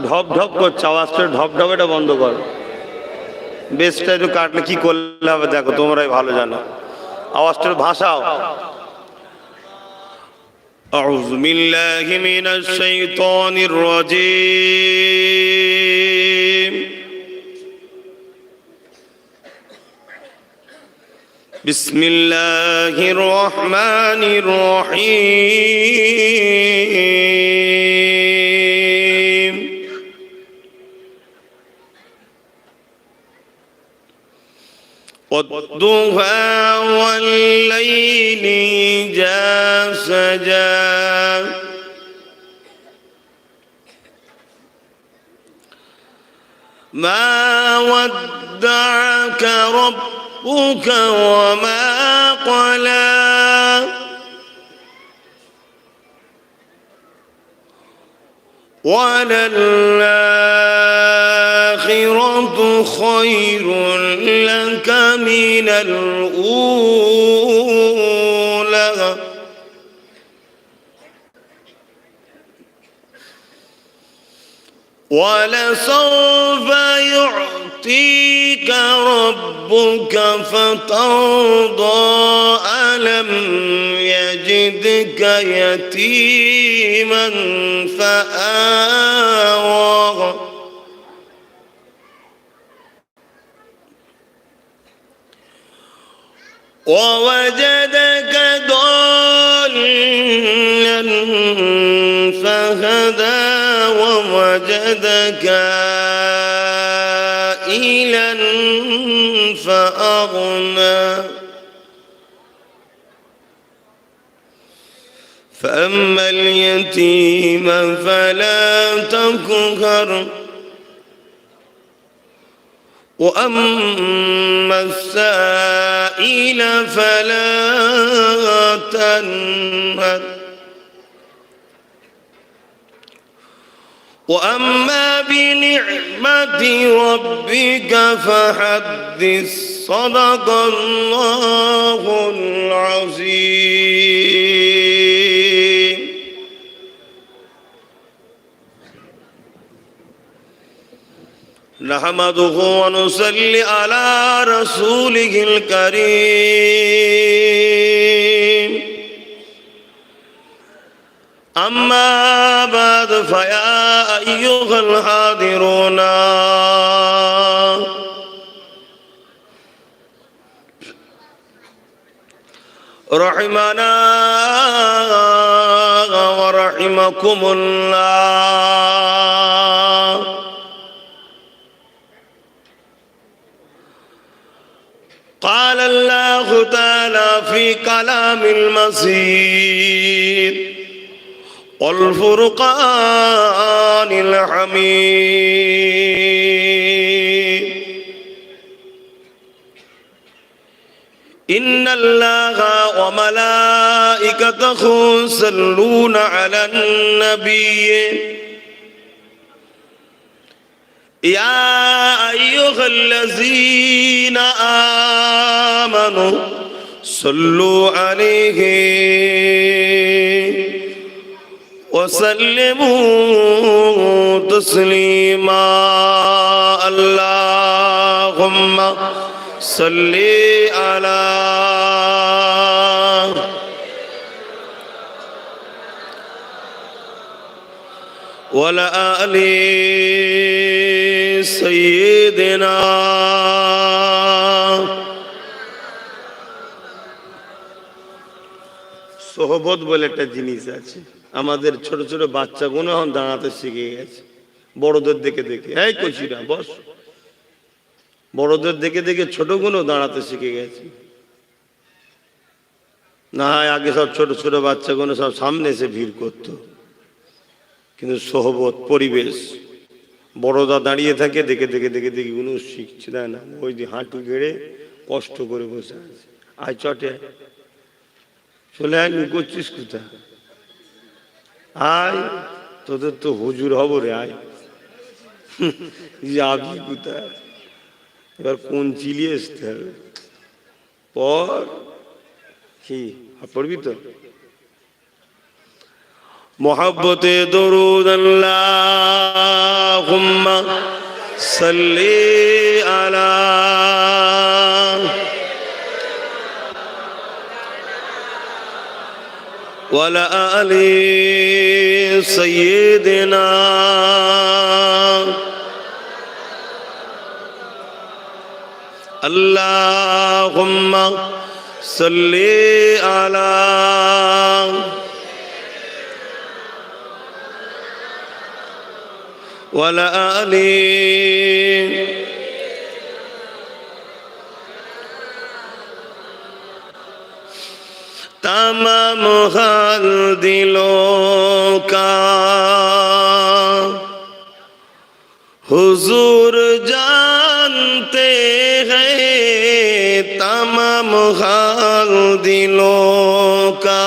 ঢপ ঢপ করছে, আওয়াজটা ঢপ ঢপ, এটা বন্ধ কর। বেশটা একটু কাটলে কি করলে হবে দেখো, তোমরাই ভালো জানো। আওয়াজটা ভাসাও। أعوذ بالله من الشيطان الرجيم. بسم الله الرحمن الرحيم. والضحى والليل إذا سجى ما ودعك ربك وما قلى وللآخرة خير لك من الأولى ولسوف يعطيك ربك فترضى ألم يجدك يتيما فآوى ووجدك ضالا فهدى ووجدك عائلا فأغنى فأما اليتيم فلا تقهر وأما السائل فلا تنهر وأما بنعمة ربك فحدث صدق الله العظيم. نحمده ونصلي على رسوله الكريم. أما بعد فيا أيها الحاضرون رحمنا ورحمكم الله. قال الله تعالى في كلام المسير والفرقان الحميد إن الله وملائكته يصلون على النبي يا أيها الذين آمنوا صلوا عليه وسلموا تسليما. اللهم صل على وعلى آل سيدنا. সোহবত বলে একটা জিনিস আছে, আমাদের ছোট ছোট বাচ্চাগুলো এখন দাঁড়াতে শিখে গেছে বড়দের দেখে দেখে। এই কচিরা বস, বড়দের দেখে দেখে ছোটগুলো দাঁড়াতে শিখে গেছে। না হয় আগে সব ছোট ছোট বাচ্চাগুলো সব সামনে এসে ভিড় করতো, কিন্তু সোহবত পরিবেশ, বড়দা দাঁড়িয়ে থাকে দেখে দেখে দেখে দেখে গুলো শিখছে, তাই না? ওই যে হাঁটু গেড়ে কষ্ট করে বসে আছে, আয় চটে চলে আয়, লুকোচ্ছিস কোথায়? আয়, তোদের তো হুজুর হব রে, আয় যাবি কোথায়? এবার কোন চিলিয়ে আসতে হবে পর কি পড়বি তো। मोहब्बते दुरूद अल्लाहुम्मा सल्ली अला वला आलि सय्यिदिना अल्लाहुम्मा सल्ली अला वला आलि तमाम हाल दिलों का हुजूर जानते हैं, तमाम हाल दिलों का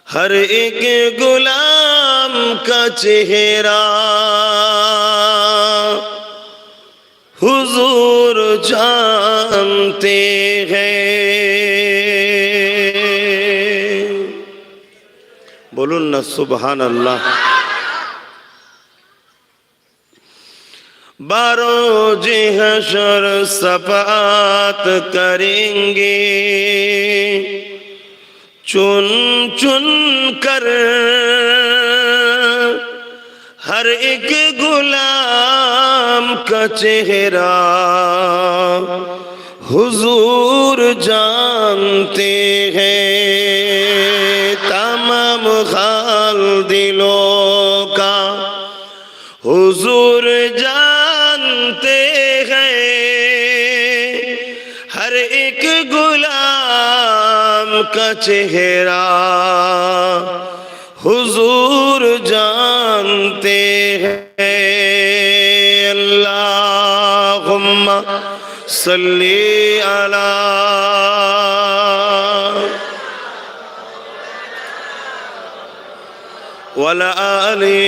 हर एक गुलाम का चेहरा हुजूर जानते हैं। बोलून ना सुबहान अल्लाह। बारोज़े हशर सफ़ात करेंगे चुन चुन कर, हर एक गुलाम का चेहरा हुजूर जानते हैं, तमाम हाल दिलों का हुजूर जानते हैं, हर एक गुलाम का चेहरा हुजूर जानते हैं। अल्लाहुम्मा सल्ली अला वला आलि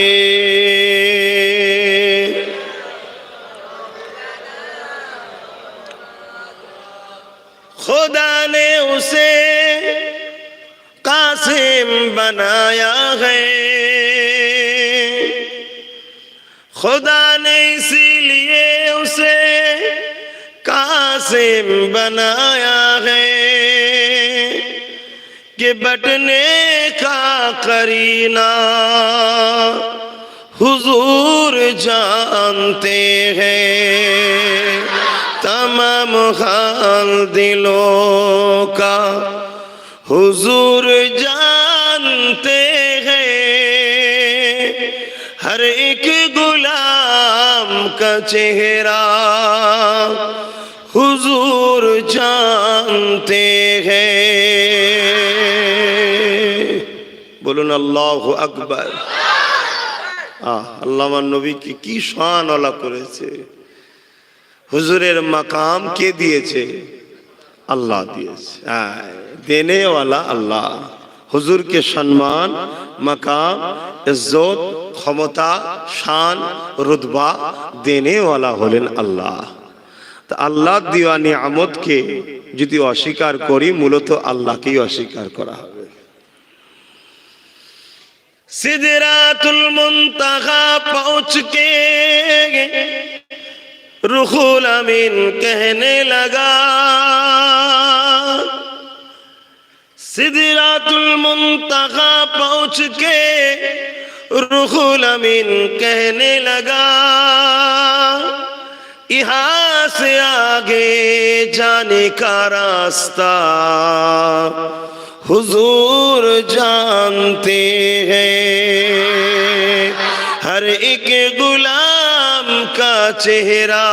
खुदा ने उसे कासिम बनाया है, खुदा ने इसीलिए उसे कासिम बनाया है कि बटने का करीना हुजूर जानते हैं, तमाम हाल दिलों का हुजूर जानते हैं, हर एक गुलाम का चेहरा हुजूर जानते हैं। बोलून अल्लाहु আকবার। আল্লাহ আমার নবীকে কি শান আলা করেছে। হুজুরের মাকাম কে দিয়েছে? আল্লাহ দিয়েছে। देने वाला अल्लाह। हुजूर के सम्मान, मकाम, इज्जत, क्षमता, शान, रुतबा देने वाला हलेन अल्लाह। तो अल्लाह दिया नियामत के यदि अस्वीकार करी मूलत अल्लाह के अस्वीकार करा होबे। सिदरातुल मुंतहा पहुंच के रूहुल अमीन कहने लगा, सिदरातुल मुंतहा पहुंच के रूहुल अमीन कहने लगा, यहाँ से आगे जाने का रास्ता हुजूर जानते हैं, हर एक गुलाम का चेहरा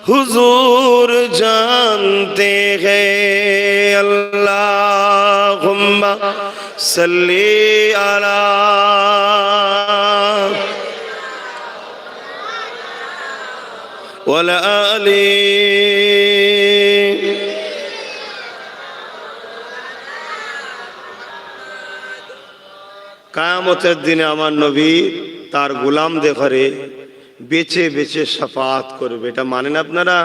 हुजूर जानते हैं। अल्लाहुम्मा सल्ली अला वला आलि কিয়ামতের দিনে আমার নবী তার গোলামদের ঘরে বেছে বেছে শাফাআত করবে। এটা মানেন আপনারা?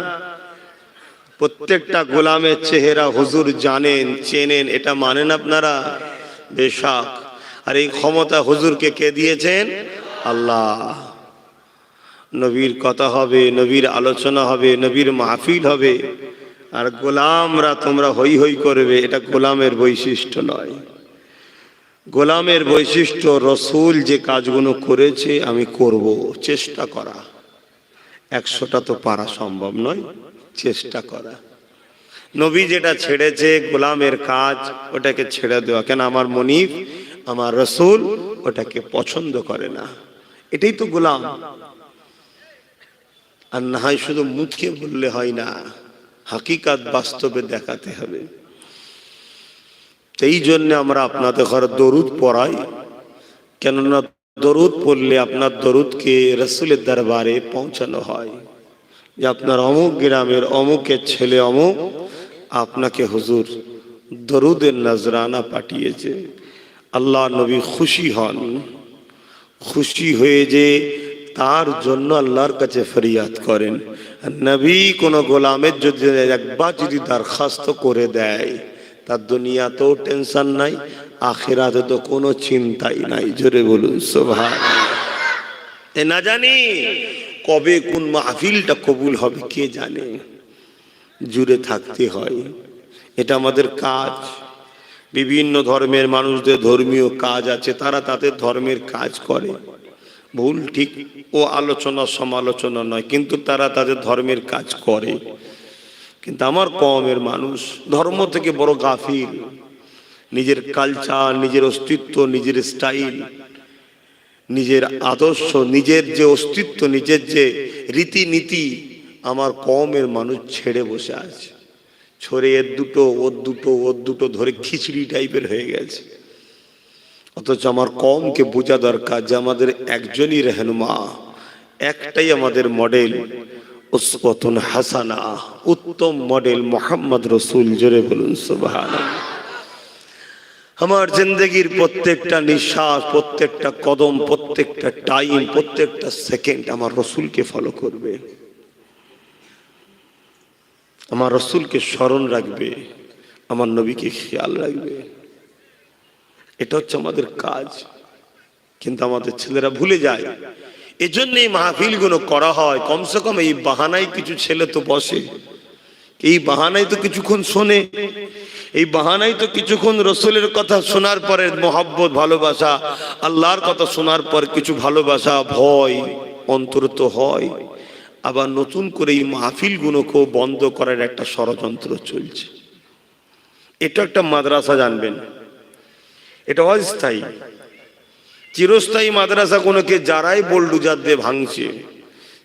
প্রত্যেকটা গোলামের চেহারা হুজুর জানেন, চেনেন, এটা মানেন আপনারা? বেশক। আর এই ক্ষমতা হুজুরকে কে দিয়েছেন? আল্লাহ। নবীর কথা হবে, নবীর আলোচনা হবে, নবীর মাহফিল হবে, আর গোলামরা তোমরা হই হই করবে, এটা গোলামের বৈশিষ্ট্য নয়। গোলামের বৈশিষ্ট্য রসুল যে কাজগুলো করেছে আমি করব, চেষ্টা করা। 100টা তো পারা সম্ভব নয়, চেষ্টা করা। নবী যেটা ছেড়েছে গোলামের কাজ, ওটাকে ছেড়ে দেওয়া। কেন? আমার মনিব, আমার রসুল ওটাকে পছন্দ করে না। এটাই তো গোলাম। আর না হয় শুধু মুখে বললে হয় না, হাকিকাত বাস্তবে দেখাতে হবে। এই জন্য আমরা আপনাদের ঘরে দরুদ পড়াই, কেননা দরুদ পড়লে আপনার দরুদকে রসুলের দরবারে পৌঁছানো হয়, যে আপনার অমুক গ্রামের অমুকের ছেলে অমুক আপনাকে হুজুর দরুদের নজরানা পাঠিয়েছে। আল্লাহ নবী খুশি হন, খুশি হয়ে যে তার জন্য আল্লাহর কাছে ফরিয়াদ করেন। নবী কোন গোলামের যদি একবার যদি দরখাস্ত করে দেয়, তার দুনিয়াতেও টেনশন নাই, আখিরাতে তো কোনো চিন্তাই নাই। জোরে বলুন সুবহানাল্লাহ। এ না জানি কবে কোন মাহফিলটা কবুল হবে কে জানে, জুড়ে থাকতে হয়। এটা আমাদের কাজ। বিভিন্ন ধর্মের মানুষদের ধর্মীয় কাজ আছে, তারা তাদের ধর্মের কাজ করে, ভুল ঠিক ও আলোচনা সমালোচনা নয়, কিন্তু তারা তাদের ধর্মের কাজ করে। কিন্তু আমার কওমের মানুষ ধর্ম থেকে বড় গাফিল। নিজের কালচার, নিজের অস্তিত্ব, নিজের স্টাইল, নিজের আদর্শ, নিজের যে অস্তিত্ব, নিজের যে রীতিনীতি, আমার কওমের মানুষ ছেড়ে বসে আছে। ছড়ে এর দুটো ওর দুটো ওর দুটো ধরে খিচড়ি টাইপের হয়ে গেছে। অথচ আমার কওমকে বোঝা দরকার যে আমাদের একজনই রহনুমা, একটাই আমাদের মডেল, উসওয়াতুন হাসানা, উত্তম মডেল মুহাম্মদ রাসূল। জোরে বলুন সুবহানাল্লাহ। আমার জিন্দেগির প্রত্যেকটা নিঃশ্বাস, প্রত্যেকটা কদম, প্রত্যেকটা টাইম, প্রত্যেকটা সেকেন্ড আমার রসুলকে ফলো করবে, আমার রসুলকে স্মরণ রাখবে, আমার নবীকে খেয়াল রাখবে। এটা হচ্ছে আমাদের কাজ। কিন্তু আমাদের ছেলেরা ভুলে যায়। এজন্য এই মাহফিলগুলো করা হয়। কমসে কম এই বাহানায় কিছু ছেলে তো বসে, এই বাহানায় তো কিছুক্ষণ শোনে, এই বাহানায় তো কিছুক্ষণ রসুলের কথা শোনার পরে মহব্বত, ভালোবাসা, আল্লাহর কথা শোনার পর কিছু ভালোবাসা, ভয় অন্তর্ত হয়। আবার নতুন করে এই মাহফিলগুলোকেও বন্ধ করার একটা ষড়যন্ত্র চলছে। এটা একটা মাদ্রাসা, জানবেন এটা অস্থায়ী। চিরস্থায়ী মাদ্রাসাগুলোকে যারাই বোলডুজার দিয়ে ভাঙছে,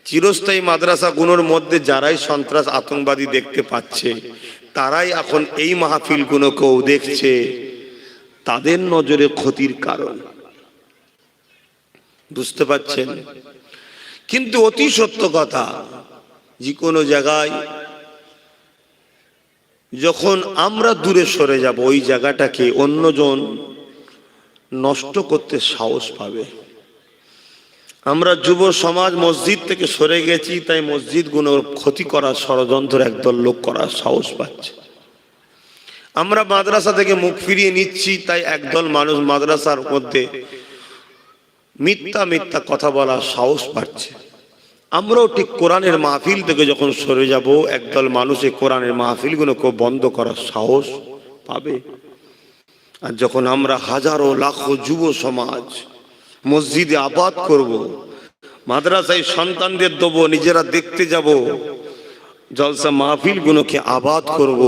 চিরস্থায়ী মাদ্রাসাগুলোর মধ্যে যারাই সন্ত্রাস আতঙ্কবাদী দেখতে পাচ্ছে, তারাই এখন এই মাহফিলগুলোকেও দেখছে তাদের নজরে ক্ষতির কারণ। বুঝতে পারছেন? কিন্তু অতি সত্য কথা, যে কোনো জায়গায় যখন আমরা দূরে সরে যাব, ওই জায়গাটাকে অন্যজন নষ্ট করতে সাহস পাবে। আমরা যুব সমাজ মসজিদ থেকে সরে গেছি, তাই মসজিদগুলোর ক্ষতি করার ষড়যন্ত্র একদল লোক করার সাহস পাচ্ছে। আমরা মাদ্রাসা থেকে মুখ ফিরিয়ে নিচ্ছি, তাই একদল মানুষ মাদ্রাসার মধ্যে মিথ্যা মিথ্যা কথা বলার সাহস পাচ্ছে। আমরাও ঠিক কোরআনের মাহফিল থেকে যখন সরে যাব, একদল মানুষ এই কোরআনের মাহফিলগুলোকে বন্ধ করার সাহস পাবে। আর যখন আমরা হাজারো লাখো যুব সমাজ মসজিদে আবাদ করব, মাদ্রাসায় সন্তানদের দেবো, নিজেরা দেখতে যাব, জলসা মাহফিলগুলোকে আবাদ করব,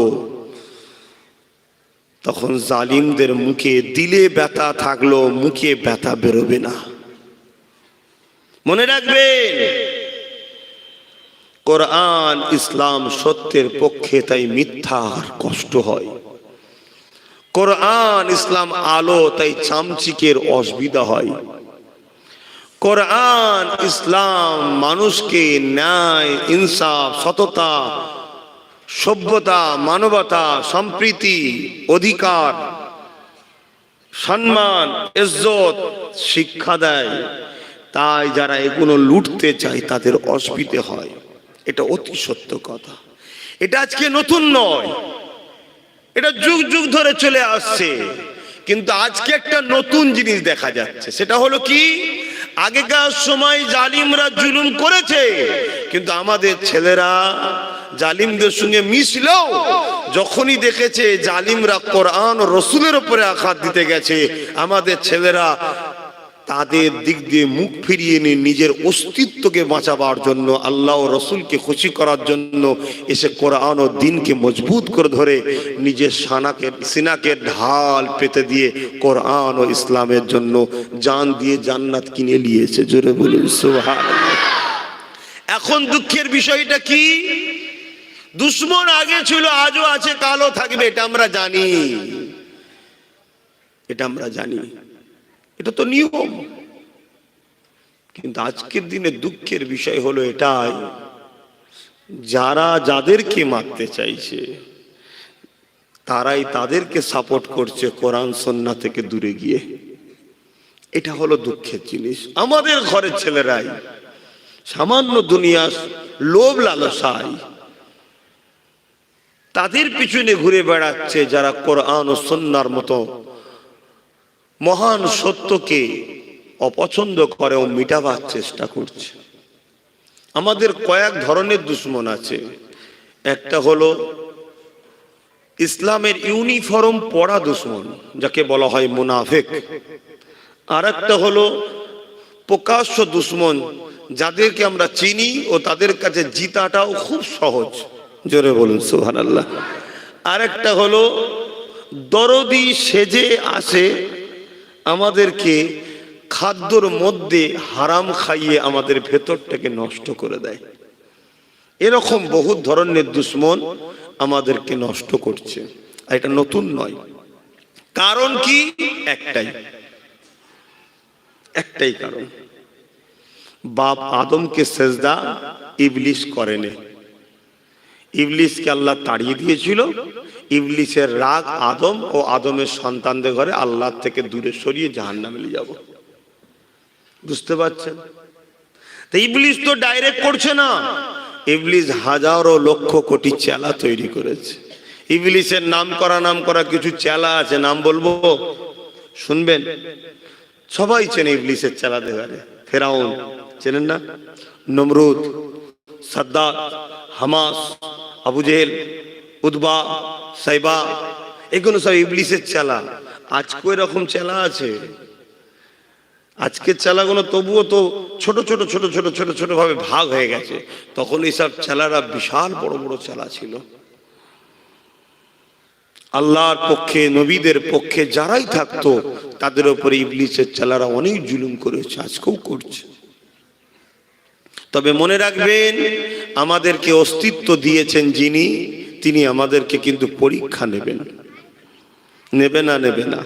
তখন জালিমদের মুখে দিলে ব্যথা থাকলো, মুখে ব্যথা বেরোবে না। মনে রাখবেন, কোরআন ইসলাম সত্যের পক্ষে, তাই মিথ্যার কষ্ট হয়। কোরআন ইসলাম আলো, তাই চামচিকের অসুবিধা হয়। কোরআন ইসলাম মানুষকে ন্যায়, ইনসাফ, সততা, সভ্যতা, মানবতা, সম্প্রীতি, অধিকার, সম্মান, ইজ্জত শিক্ষা দেয়। তাই যারা এগুলো লুটতে চায় তাদের অসুবিধে হয়। এটা অতি সত্য কথা। এটা আজকে নতুন নয়, এটা যুগ যুগ ধরে চলে আসছে। কিন্তু আজকে একটা নতুন জিনিস দেখা যাচ্ছে, সেটা হলো কি, আগেকার সময় জালিমরা জুলুম করেছে, কিন্তু আমাদের ছেলেরা জালিমদের সঙ্গে মিশলেও যখনই দেখেছে জালিমরা কোরআন ও রসুলের উপরে আঘাত দিতে গেছে, আমাদের ছেলেরা তাদের দিক দিয়ে মুখ ফিরিয়ে নিয়ে নিজের অস্তিত্বকে বাঁচাবার জন্য, আল্লাহ ও রসুলকে খুশি করার জন্য এসে কোরআন ও দ্বীনকে মজবুত করে ধরে নিজের সিনাকে ঢাল পেতে দিয়ে কোরআন ও ইসলামের জন্য জান দিয়ে জান্নাত কিনে নিয়েছে। জোরে বলুন সুবহানাল্লাহ। এখন দুঃখের বিষয়টা কি, দুশ্মন আগে ছিল, আজও আছে, কালও থাকবে, এটা আমরা জানি, এটা আমরা জানি, এটা তো নিয়ম। কিন্তু আজকের দিনে দুঃখের বিষয় হলো এটাই, যারা যাদেরকে মারতে চাইছে তারাই তাদেরকে সাপোর্ট করছে কোরআন সুন্নাহ থেকে দূরে গিয়ে। এটা হলো দুঃখের জিনিস। আমাদের ঘরের ছেলেরাই সামান্য দুনিয়া লোভ লালসায় তাদের পিছনে ঘুরে বেড়াচ্ছে, যারা কোরআন ও সুন্নাহর মতো মহান সত্যকে অপছন্দ করে ও মিটাবার চেষ্টা করছে। আমাদের কয়েক ধরনের দুশ্মন আছে। একটা হলো ইসলামের ইউনিফর্ম পরা দুশ্মন, যাকে বলা হয় মুনাফিক। আর একটা হলো প্রকাশ্য দুশ্মন, যাদেরকে আমরা চিনি ও তাদের কাছে জিতাটাও খুব সহজ। জোরে বলুন সুবহানাল্লাহ। আর একটা হলো দরদি সেজে আসে, আমাদেরকে খাদ্যর মধ্যে হারাম খাইয়ে আমাদের ভেতরটাকে নষ্ট করে দেয়। এরকম বহু ধরনের দুশ্মন আমাদেরকে নষ্ট করছে, আর এটা নতুন নয়। কারণ কি, একটাই কারণ, বাপ আদমকে সেজদা ইবলিস করেনি। ইবলিসকে আল্লাহ তাড়িয়ে দিয়েছিল। ইবলিসের রাগ আদম ও আদমের সন্তানদের ঘরে আল্লাহ থেকে দূরে সরিয়ে জাহান্নামে নিয়ে যাব। বুঝতে পারছেন? তো ইবলিস তো ডাইরেক্ট করছে না, ইবলিস হাজারো লক্ষ কোটি চেলা তৈরি করেছে। ইবলিসের নাম করা কিছু চেলা আছে, নাম বলবো, শুনবেন? সবাই চেনে ইবলিসের চেলাদের ঘরে। ফেরাউন চেনেন না? নমরুদ, সাদ্দাত, হামাস, আবু জেহেল, উতবা, সাইবা, এগুলো সব ইবলিসের চেলা। আজকে এরকম চেলা আছে। আজকের চেলাগুলো তবুও তো ছোট ছোট ছোট ছোট ছোট ছোট ভাবে ভাগ হয়ে গেছে। তখন এইসব চেলারা বিশাল বড় বড় চেলা ছিল। আল্লাহর পক্ষে, নবীদের পক্ষে যারাই থাকতো তাদের উপরে ইবলিসের চেলারা অনেক জুলুম করেছে, আজকেও করছে। তবে মনে রাখবেন, আমাদেরকে অস্তিত্ব দিয়েছেন যিনি, তিনি আমাদেরকে কিন্তু পরীক্ষা নেবেন। নেবে না।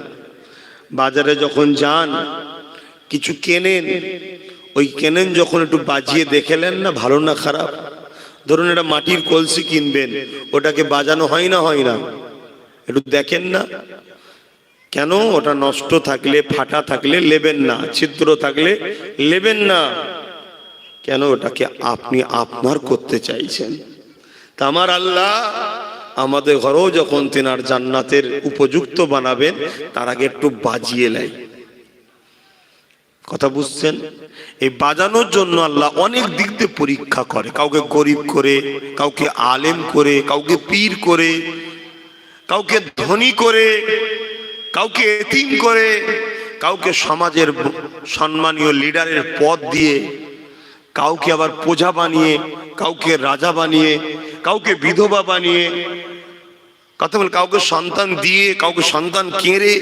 বাজারে যখন যান কিছু কেনেন, ওই কেনেন যখন একটু বাজিয়ে দেখেলেন না ভালো না খারাপ। ধরুন একটা মাটির কলসি কিনবেন, ওটাকে বাজানো হয় না? একটু দেখেন না, কেন? ওটা নষ্ট থাকলে, ফাটা থাকলে নেবেন না, ছিদ্র থাকলে নেবেন না। কেন? ওটাকে আপনি আপনার করতে চাইছেন। তা আমার আল্লাহ আমাদের ঘরেও যখন তিনার জান্নাতের উপযুক্ত বানাবেন, তার আগে একটু বাজিয়ে নেয়। কথা বুঝছেন? এই বাজানোর জন্য আল্লাহ অনেক দিক দিয়ে পরীক্ষা করে। কাউকে গরিব করে, কাউকে আলেম করে, কাউকে পীর করে, কাউকে ধনী করে, কাউকে এতিম করে, কাউকে সমাজের সম্মানীয় লিডারের পদ দিয়ে, কাউকে আবার প্রজা বানিয়ে, কাউকে রাজা বানিয়ে, কাউকে বিধবা বানিয়ে, কথা বল, কাউকে সন্তান দিয়ে, কাউকে সন্তান কেড়ে,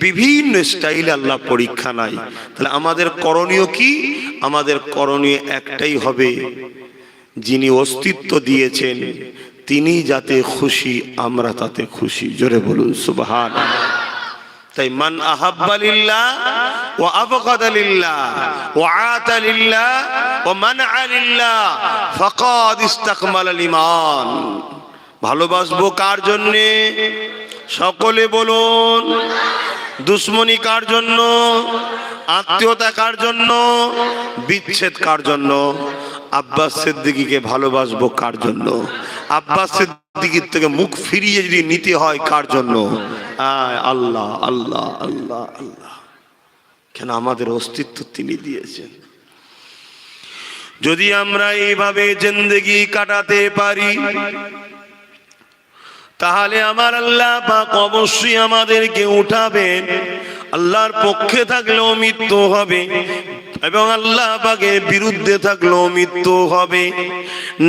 বিভিন্ন স্টাইলে আল্লাহ পরীক্ষা নাই। তাহলে আমাদের করণীয় কি? আমাদের করণীয় একটাই হবে, যিনি অস্তিত্ব দিয়েছেন তিনি যাতে খুশি, আমরা তাতে খুশি। জোরে বলুন সুবহানাল্লাহ। তাই মান আহাব্বা লিল্লাহ ওয়া আবগাদা লিল্লাহ ওয়া আতা লিল্লাহ ওয়া মানআ লিল্লাহ ফাকাদ ইসতাকমালাল ঈমান। ভালোবাসবো কার জন্যে? সকলে বলুন। দুশ্মনী কার জন্য? আত্মীয়তা কার জন্য? বিচ্ছেদ কার জন্য? আব্বাস সিদ্দিকীকে ভালোবাসবো কার জন্য? আব্বাস সিদ্দিকীর থেকে মুখ ফিরিয়ে যদি নিতে হয় কার জন্য? আল্লাহ আল্লাহ আল্লাহ আল্লাহ। কেন? আমাদের অস্তিত্ব তিনি দিয়েছেন। যদি আমরা এইভাবে জিন্দেগি কাটাতে পারি তাহলে আমার আল্লাহ পাক অবশ্যই আমাদেরকে উঠাবেন। আল্লাহর পক্ষে থাকলেও মৃত্যু হবে এবং আল্লাহ পাকের বিরুদ্ধে থাকলেও মৃত্যু হবে।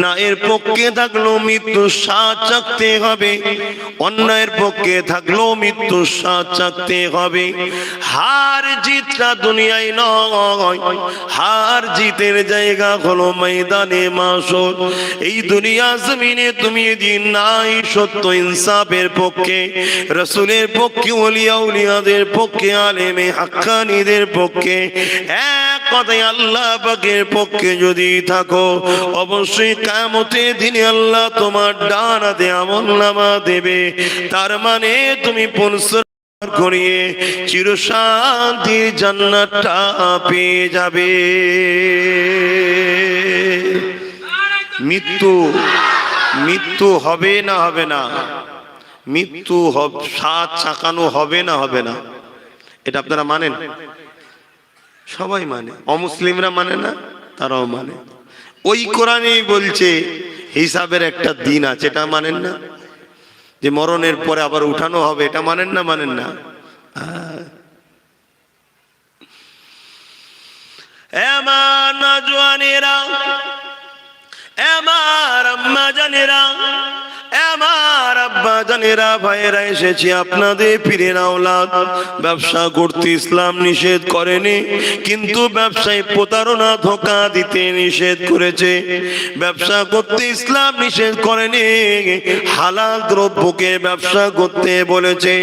না এর পক্ষে থাকলেও মৃত্যু স্বাদ চাকতে হবে, অন্যায়ের পক্ষে থাকলেও মৃত্যু স্বাদ চাকতে হবে। হার জিতটা দুনিয়ায় নয়, হার জিতের জায়গা হলো ময়দানে মাশর। এই দুনিয়া জমিনে তুমি যদি নাই সত্য ইনসাফের পক্ষে, রাসূলের পক্ষে, ওলিয়া উলিয়াদের পক্ষে, আলেমে হাক্কানীদের পক্ষে, এক কথায় আল্লাহ পাকের পক্ষে যদি থাকো, অবশ্যই কিয়ামতের দিনে আল্লাহ তোমার ডান হাতে আমলনামা দেবে। তার মানে তুমি পরিশ্রম করিয়ে চিরশান্তির জান্নাতটা পেয়ে যাবে। মৃত্যু হবে না হবে না? মৃত্যু সাত চাকানো হবে না হবে না? এটা আপনারা মানেন? সবাই মানে, অমুসলিমরা মানে না, তারাও মানে। ওই কোরআনেই বলছে হিসাবের একটা দিন আছে, এটা মানেন না? যে মরণের পরে আবার উঠানো হবে, এটা মানেন না? মানেন না? আমার নওজওয়ানেরা, আমার আম্মা জানেরা, আমার আব্বা জানেরা, ভাইয়েরা, এসেছি আপনাদের পীরের আওলাদ। ব্যবসা করতে ইসলাম নিষেধ করেনি, কিন্তু ব্যবসায় প্রতারণা ধোঁকা দিতে নিষেধ করেছে। ব্যবসা করতে ইসলাম নিষেধ করেনি, হালাল দ্রব্যকে ব্যবসা করতে বলেছে।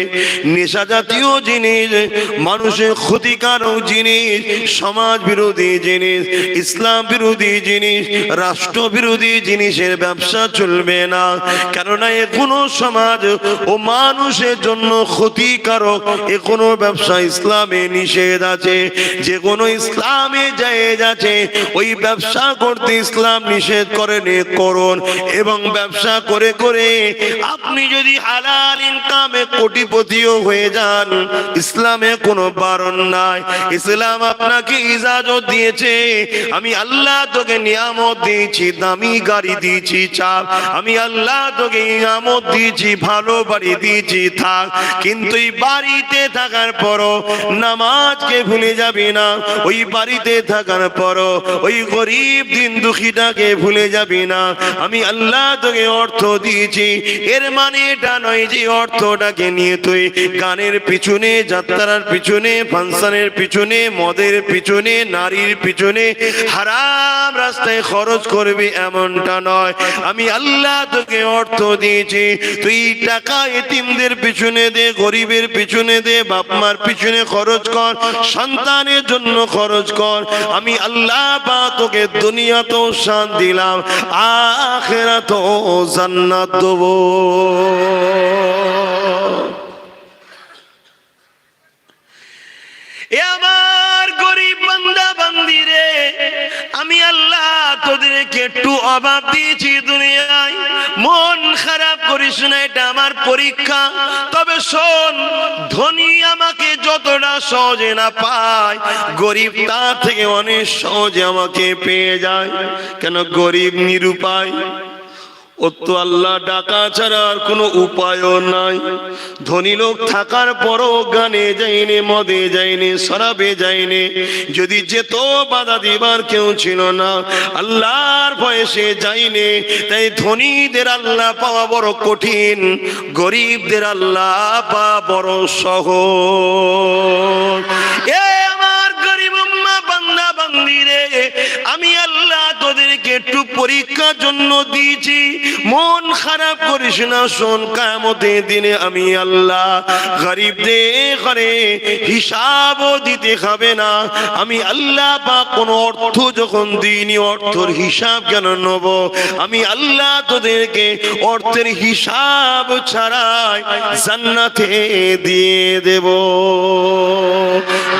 নেশা জাতীয় জিনিস, মানুষের ক্ষতিকারক জিনিস, সমাজ বিরোধী জিনিস, ইসলাম বিরোধী জিনিস, রাষ্ট্র বিরোধী জিনিসের ব্যবসা চলবে না। কেননা এখনো সমাজ ও মানুষের জন্য ক্ষতিকারক এখনো ব্যবসা ইসলামে নিষেধ আছে। যে কোনো ইসলামে জায়েজ আছে, ওই ব্যবসা করতে ইসলাম নিষেধ করেনি, করুন। এবং ব্যবসা করে করে আপনি যদি হালাল ইনকামে কোটিপতিও হয়ে যান, ইসলামে কোনো বারণ নাই। ইসলাম আপনাকে ইজাজত দিয়েছে, আমি আল্লাহ তোকে নিয়ামত দিয়েছি, দামি গাড়ি দিয়েছি, চাপ, আমি আল্লাহ তোকে নিয়ামত দিয়েছি, ভালো বাড়ি দিয়েছি, থাক। কিন্তু এই বাড়িতে থাকার পরও নামাজকে ভুলে যাবি না। ওই বাড়িতে থাকার পরও ওই গরিব দিন দুঃখীটাকে ভুলে যাবি না। আমি আল্লাহ তোকে অর্থ দিয়েছি, এর মানে এটা নয় যে অর্থটাকে নিয়ে তুই গানের পিছনে, যাত্রার পিছনে, ফাংশনের পিছনে, মদের পিছনে, নারীর পিছনে, হারাম রাস্তায় খরচ করবি, এমনটা নয়। আমি আল্লাহ তোকে অর্থ দিয়েছি, তুই টাকা এতিমদের পিছনে দে, গরিবের পিছনে দে, বাপ মার পিছনে খরচ কর, সন্তানের জন্য খরচ কর। আমি আল্লাহ পাক তোকে দুনিয়াতেও শান্তি দিলাম, আখিরাতেও জান্নাত দেব। এ আমার গরিব বান্দা বান্দি রে, আমি আল্লাহ তোদেরকে একটু অভাব দিয়েছি দুনিয়ায়, মন খারাপ করিস না, এটা আমার পরীক্ষা। তবে শোন, ধনী আমাকে যতটা সহজে না পায়, গরিব তার থেকে অনেক সহজে আমাকে পেয়ে যায়। কেন? গরিব নিরুপায়, ও তো আল্লাহ ডাকা ছাড়া আর কোনো উপায়ও নাই। ধনী লোক থাকার পরও গানে যায়নি, মদে যায়নি, শরাবে যায়নি। যদি যেত বাধা দিবার কেউ ছিল না, আল্লাহর ভয়ে সে যায়নি। তাই ধনীদের আল্লাহ পাওয়া বড় কঠিন, গরিবদের আল্লাহ পাওয়া বড় সহজ। এ আমার গরিব উম্মাহ বান্দা বান্দি রে, আমি আল্লাহ তোদেরকে একটু পরীক্ষার জন্য দিয়েছি, মন খারাপ করিস না। শোন, কিয়ামতের দিনে আমি আল্লাহ গরিবদের ঘরে হিসাবও দিতে হবে না। আমি আল্লাহ পাক কোন অর্থ যখন দিইনি, অর্থের হিসাব কেন নেব? আমি আল্লাহ তোদেরকে অর্থের হিসাব ছাড়াই জান্নাতে দিয়ে দেব।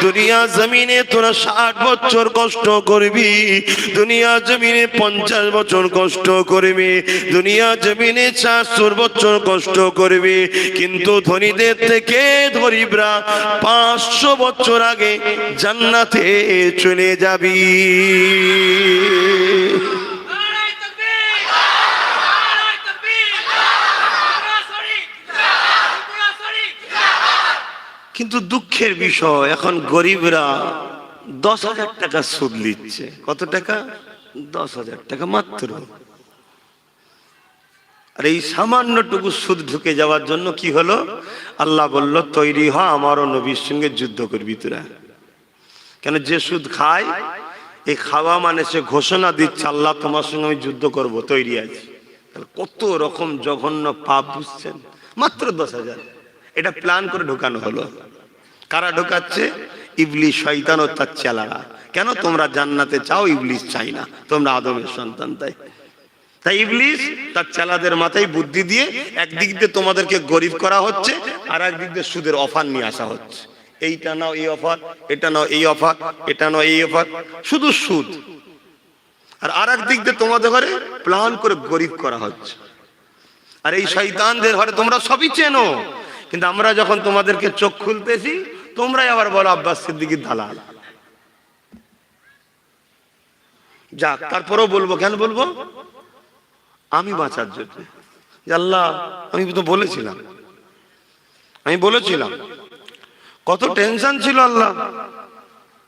দুনিয়া জমিনে তোরা 60 বছর কষ্ট করবি, দুনিয়া জমিনে 50 বছর কষ্ট করবি, দুনিয়া জমিনে 70 বছর কষ্ট করবি, কিন্তু ধনীদের থেকে গরিবরা 500 বছর আগে জান্নাতে চলে যাবি। কিন্তু দুঃখের বিষয় এখন গরিবরা 10,000 টাকা সুদ নিচ্ছে। কত টাকা? 10,000 টাকা মাত্র। আর এই সামান্যটুকু সুদ ঢুকে যাওয়ার জন্য কি হলো? আল্লাহ বলল, তৈরি হ, আমারও নবীর সঙ্গে যুদ্ধ করবি তোরা। কেন? যে সুদ খায়, এই খাওয়া মানে সে ঘোষণা দিচ্ছে, আল্লাহ তোমার সঙ্গে আমি যুদ্ধ করব, তৈরি আছি। কত রকম জঘন্য পাপ, বুঝছেন? মাত্র 10,000। এটা প্ল্যান করে ঢোকানো হলো। কারা ঢোকাচ্ছে? ইবলিস, শয়তান ও তার চেলারা। কেন? তোমরা জান্নাতে চাও, ইবলিস চাই না, তোমরা আদমের সন্তান। তাই ইবলিস তার চেলাদের মাথায় বুদ্ধি দিয়ে একদিক দিয়ে তোমাদেরকে গরিব করা হচ্ছে, আর একদিক দিয়ে সুদের অফার নিয়ে আসা হচ্ছে। এইটা নাও এই অফার, এটা নাও এই অফার, এটা নাও এই অফার, শুধু সুদ। আর একদিক দিয়ে তোমাদের ঘরে প্ল্যান করে গরিব করা হচ্ছে। আর এই শয়তানদের ঘরে তোমরা সবই চেনো, কিন্তু আমরা যখন তোমাদেরকে চোখ খুলতেছি, তোমরাই আবার বলো আব্বাস সিদ্দিকীর দালাল। যাক, তারপরেও বলবো। কেন বলবো? আমি বাঁচার জন্য। আল্লাহ, আমি তো বলেছিলাম, কত টেনশন ছিল। আল্লাহ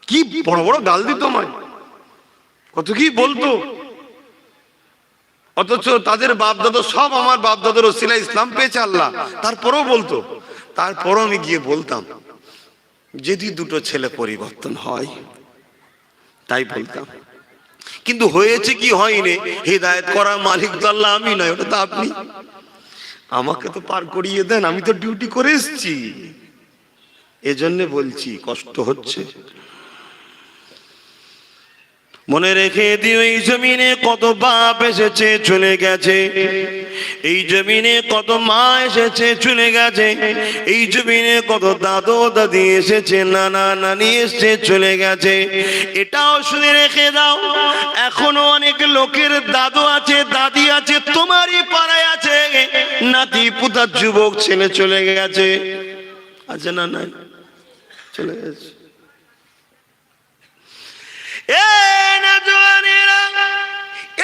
কি বড় বড় গাল দিত আমায়, কত কি বলতো, অথচ তাদের বাপ দাদা সব আমার বাপ দাদার ওসিলায় ইসলাম পেয়েছে আল্লাহ। তারপরেও বলতো, তারপরও আমি গিয়ে বলতাম, যদি দুটো ছেলে পরিবর্তন হয় তাই বলতাম। কিন্তু হয়েছে কি হয়নি, হিদায়াত করার মালিক তো আল্লাহ, আমি নয়, ওটা তো আপনি। আমাকে তো পার করিয়ে দেন, আমি তো ডিউটি করে এসেছি। এজন্য বলছি, কষ্ট হচ্ছে। মনে রেখে দিও, এই জমিনে কত বাপ এসেছে চলে গেছে, এই জমিনে কত মা এসেছে চলে গেছে, এই জমিনে কত দাদু দাদি এসেছে, নানা নানি এসেছে চলে গেছে। এটাও শুনে রেখে দাও, এখনো অনেক লোকের দাদু আছে, দাদি আছে, তোমারই পাড়ায় আছে, নাতি পুতার যুবক ছেলে চলে গেছে, আছে না? নাই, চলে গেছে।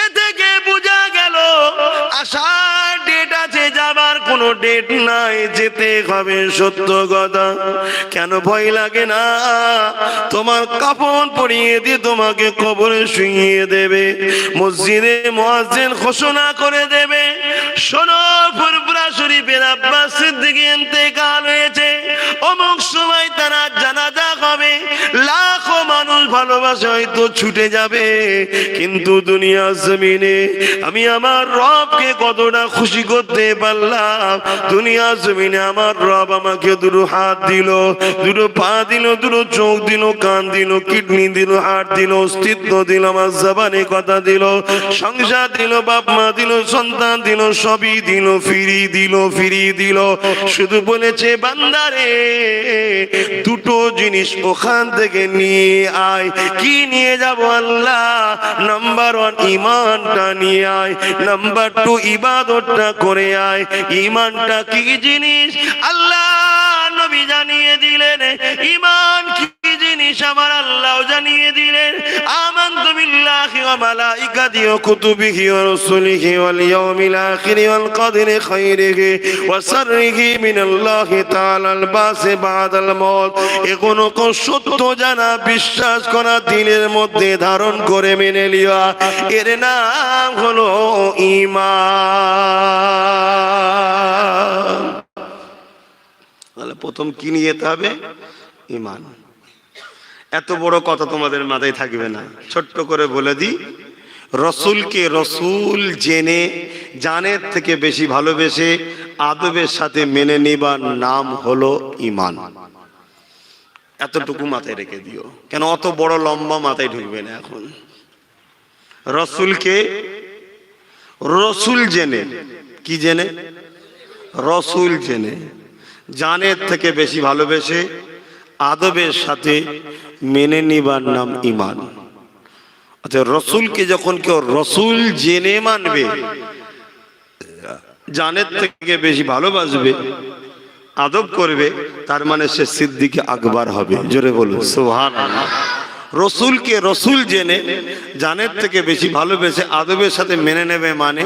এ থেকে বোঝা গেল আসার ডেট আছে, যাবার কোনো ডেট নাই, যেতে হবে, সত্য কথা। কেন ভয় লাগে না? তোমার কাফন পরিয়ে দিয়ে তোমাকে কবরে শুইয়ে দেবে, মসজিদে মুয়াজ্জিন ঘোষণা করে দেবে, শোনো ফুরফুরা শরীফের আব্বাস সিদ্দিকী ইন্তেকাল হয়েছে, অমুক সময় তারা জানাজা হবে। লাখো মানুষ ভালোবাসা হয়তো ছুটে যাবে, কিন্তু দুনিয়া জমিনে আমি আমার রবকে কতটা খুশি করতে পারলাম। দুনিয়া জমিনে আমার রব আমাকে দুটো হাত দিল, দুটো পা দিল, দুটো চোখ দিল, কান দিল, কিডনি দিল, হার্ট দিল, অস্তিত্ব দিল, আমার জবানে কথা দিল, সংসার দিল, বাপ মা দিল, সন্তান দিল, সবই দিল, ফিরিয়ে দিল। শুধু বলেছে, বান্দারে দুটো জিনিস ওখান থেকে নিয়ে আয়। কি নিয়ে যাব আল্লাহ? নাম্বার 1 ঈমানটা নিয়ে আয়, নাম্বার 2 ইবাদতটা করে আয়। ঈমানটা কি জিনিস আল্লাহ নবী জানিয়ে দিলেন, ঈমান কি জিনিস আমার আল্লাহ জানিয়ে দিলেন। আমানতু বিল্লাহি ওয়া মালাইকাতিহি ওয়া কুতুবিহি ওয়া রাসূলিহি ওয়াল ইয়াউমিল আখিরি ওয়াল কদরি খাইরিহি ওয়া শাররিহি মিনাল্লাহি তাআলাল বাসি বাদাল মাউত। এগুলো সত্য জানা, বিশ্বাস করা, দিলের মধ্যে ধারণ করে মেনে নেওয়া, এর নাম হলো ঈমান। তাহলে প্রথম কি নিয়ে যেতে হবে? ঈমান। এত বড় কথা তোমাদের মাথায় থাকবে না, ছোট্ট করে বলে দিই। রসুলকে রসুল জেনে, জানের থেকে বেশি ভালোবেসে আদবের সাথে মেনে নেবার নাম হলো ঈমান। এতটুকু মাথায় রেখে দিও, কেন অত বড় লম্বা মাথায় ঢুকবে না। এখন রসুলকে রসুল জেনে, কি জেনে? রসুল জেনে, জানের থেকে বেশি ভালোবেসে আদবের সাথে মেনে নিবার নাম ঈমান। আচ্ছা, রসুলকে যখন কেউ রসুল জেনে মানবে, জানের থেকে বেশি ভালোবাসবে, আদব করবে, তার মানে সে সিদ্দিক আকবর হবে। জোরে বলুন সুবহানাল্লাহ। রসুলকে রসুল জেনে জানের থেকে বেশি ভালোবেসে আদবের সাথে মেনে নেবে মানে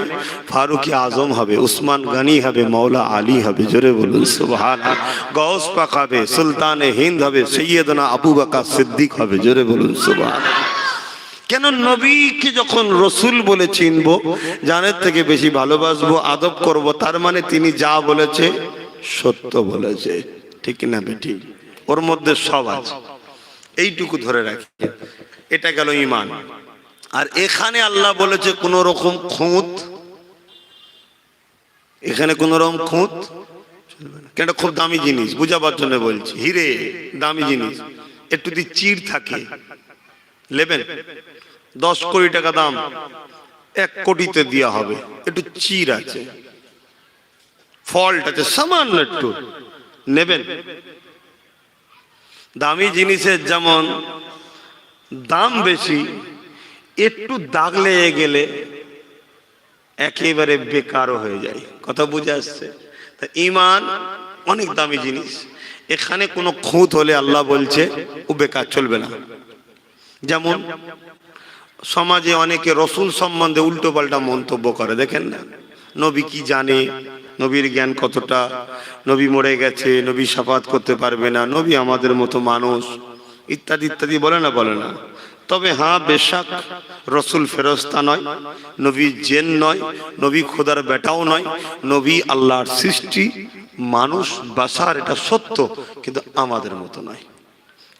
ফারুকি আজম হবে, উসমান গনি হবে, মৌলা আলী হবে। জোরে বলুন সুবহানাল্লাহ। গৌস পাক হবে, সুলতানে হিন্দ হবে, সৈয়দনা আবু বকর সিদ্দিক হবে। জোরে বলুন সুবহানাল্লাহ। কেন? নবীকে যখন রসুল বলে চিনবো, জানের থেকে বেশি ভালোবাসবো, আদব করব, তার মানে তিনি যা বলেছে সত্য বলেছে। ঠিক না বেঠিক? ওর মধ্যে সব আছে, এইটুকু ধরে রাখি। এটা গেল ঈমান। আর এখানে আল্লাহ বলেছে কোন রকম খুঁত, এখানে কোন রকম খুঁত কেন? খুব দামি জিনিস, বুঝাবার জন্য বলছি। হিরে দামি জিনিস, একটু যদি চিড় থাকে নেবেন, 10 কোটি টাকা দাম, 1 কোটিতে দেওয়া হবে। একটু চিড় আছে, ফল্ট আছে, সামান্য একটু নেবেন? দামি জিনিসের যেমন দাম বেশি, একটু দাগ লেগে গেলে একেবারে বেকারও হয়ে যায়। কথা বুঝে আসছে? তা ঈমান অনেক দামি জিনিস, এখানে কোনো খুঁত হলে আল্লাহ বলছে ও বেকার, চলবে না। যেমন সমাজে অনেকে রসুল সম্বন্ধে উল্টো পাল্টা মন্তব্য করে, দেখেন না? নবী কি জানে, নবীর জ্ঞান কতটা, নবী মরে গেছে, নবী শাফাত করতে পারবে না, নবী আমাদের মতো মানুষ, ইত্যাদি ইত্যাদি বলে না? বলে না? তবে হ্যাঁ, বেশক রসুল ফেরেশতা নয়, নবী জিন নয়, নবী খোদার বেটাও নয়, নবী আল্লাহর সৃষ্টি, মানুষ বাশার, এটা সত্য, কিন্তু আমাদের মতো নয়।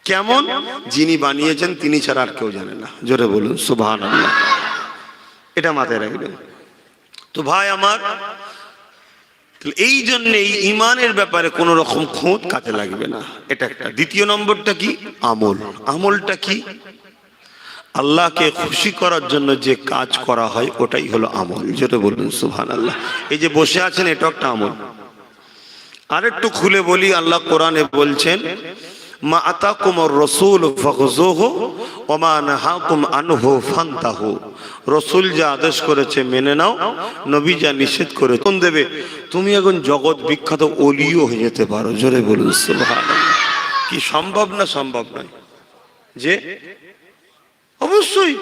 কেমন? যিনি বানিয়েছেন তিনি ছাড়া আর কেউ জানে না। জোরে বলুন সুবহানাল্লাহ। এটা মাথায় রাখবেন। তো ভাই আমার, এই জন্য এই ঈমানের ব্যাপারে কোন রকম খুঁত কাজে লাগবে না, এটা একটা। দ্বিতীয় নম্বরটা কি? আমল। আমলটা কি? আল্লাহকে খুশি করার জন্য যে কাজ করা হয় ওটাই হলো আমল। যেটা বলুন সুবহানাল্লাহ। এই যে বসে আছেন, এটা একটা আমল। আরেকটু খুলে বলি, আল্লাহ কোরআনে বলছেন মা আতাকুমুর রাসূল ফাখুযুহু ওয়া মা নাহাকুম আনহু ফান্তাহু। রাসূল যা আদেশ করেছে মেনে নাও, নবী যা নিষেধ করে কোন দেবে। তুমি এখন জগৎ বিখ্যাত ওলিও হয়ে যেতে পারো। জোরে বলুন সুবহানাল্লাহ। কি সম্ভব না? সম্ভব নয় যে? অবশ্যই।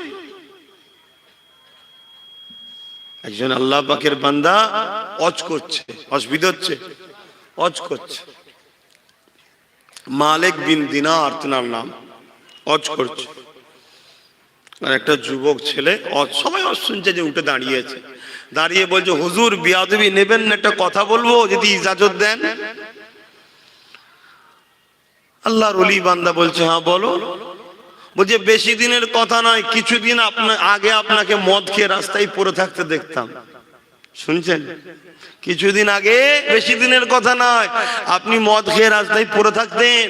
একজন আল্লাহ পাকের বান্দা হজ করছে, অসুবিধা হচ্ছে, হজ করছে, মালিক বিন দিনার তার নাম, হজ করছে। আর একটা যুবক ছেলে, সবাই শুনছে যে, উঠে দাঁড়িয়েছে, দাঁড়িয়ে বলছে হুজুর বিয়াদবি নেবেন না, একটা কথা বলবো যদি ইজাজত দেন। আল্লাহর ওলি বান্দা বলছে হ্যাঁ বলো। বলছে বেশি দিনের কথা নয়, কিছুদিন আগে আপনাকে মদ খেয়ে রাস্তায় পড়ে থাকতে দেখতাম। শুনছেন? কিছুদিন আগে, বেশি দিনের কথা নয়, আপনি মদ খেয়ে রাস্তায় পড়ে থাকতেন।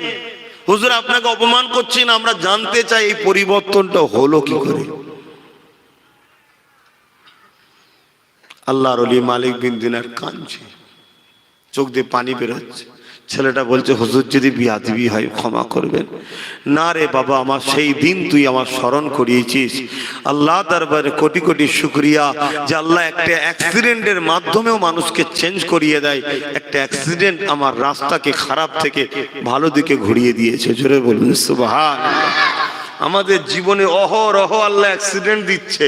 হুজুর আপনাকে অপমান করছেন, আমরা জানতে চাই এই পরিবর্তনটা হলো কি করে। আল্লাহর ওলি মালিক বিন দিনার কাঁদছে, চোখ দিয়ে পানি বেরোচ্ছে। ছেলেটা বলছে হুজুর যদি বিয়াদবি হয় ক্ষমা করবেন। না রে বাবা, আমার সেই দিন তুই আমার স্মরণ করিয়েছিস। আল্লাহ দরবারে কোটি কোটি শুকরিয়া যে আল্লাহ একটা অ্যাক্সিডেন্টের মাধ্যমেও মানুষকে চেঞ্জ করিয়ে দেয়। একটা অ্যাক্সিডেন্ট আমার রাস্তাকে খারাপ থেকে ভালো দিকে ঘুরিয়ে দিয়েছে। জোরে বলুন সুবহানাল্লাহ। আমাদের জীবনে অহরহ আল্লাহ অ্যাক্সিডেন্ট দিচ্ছে,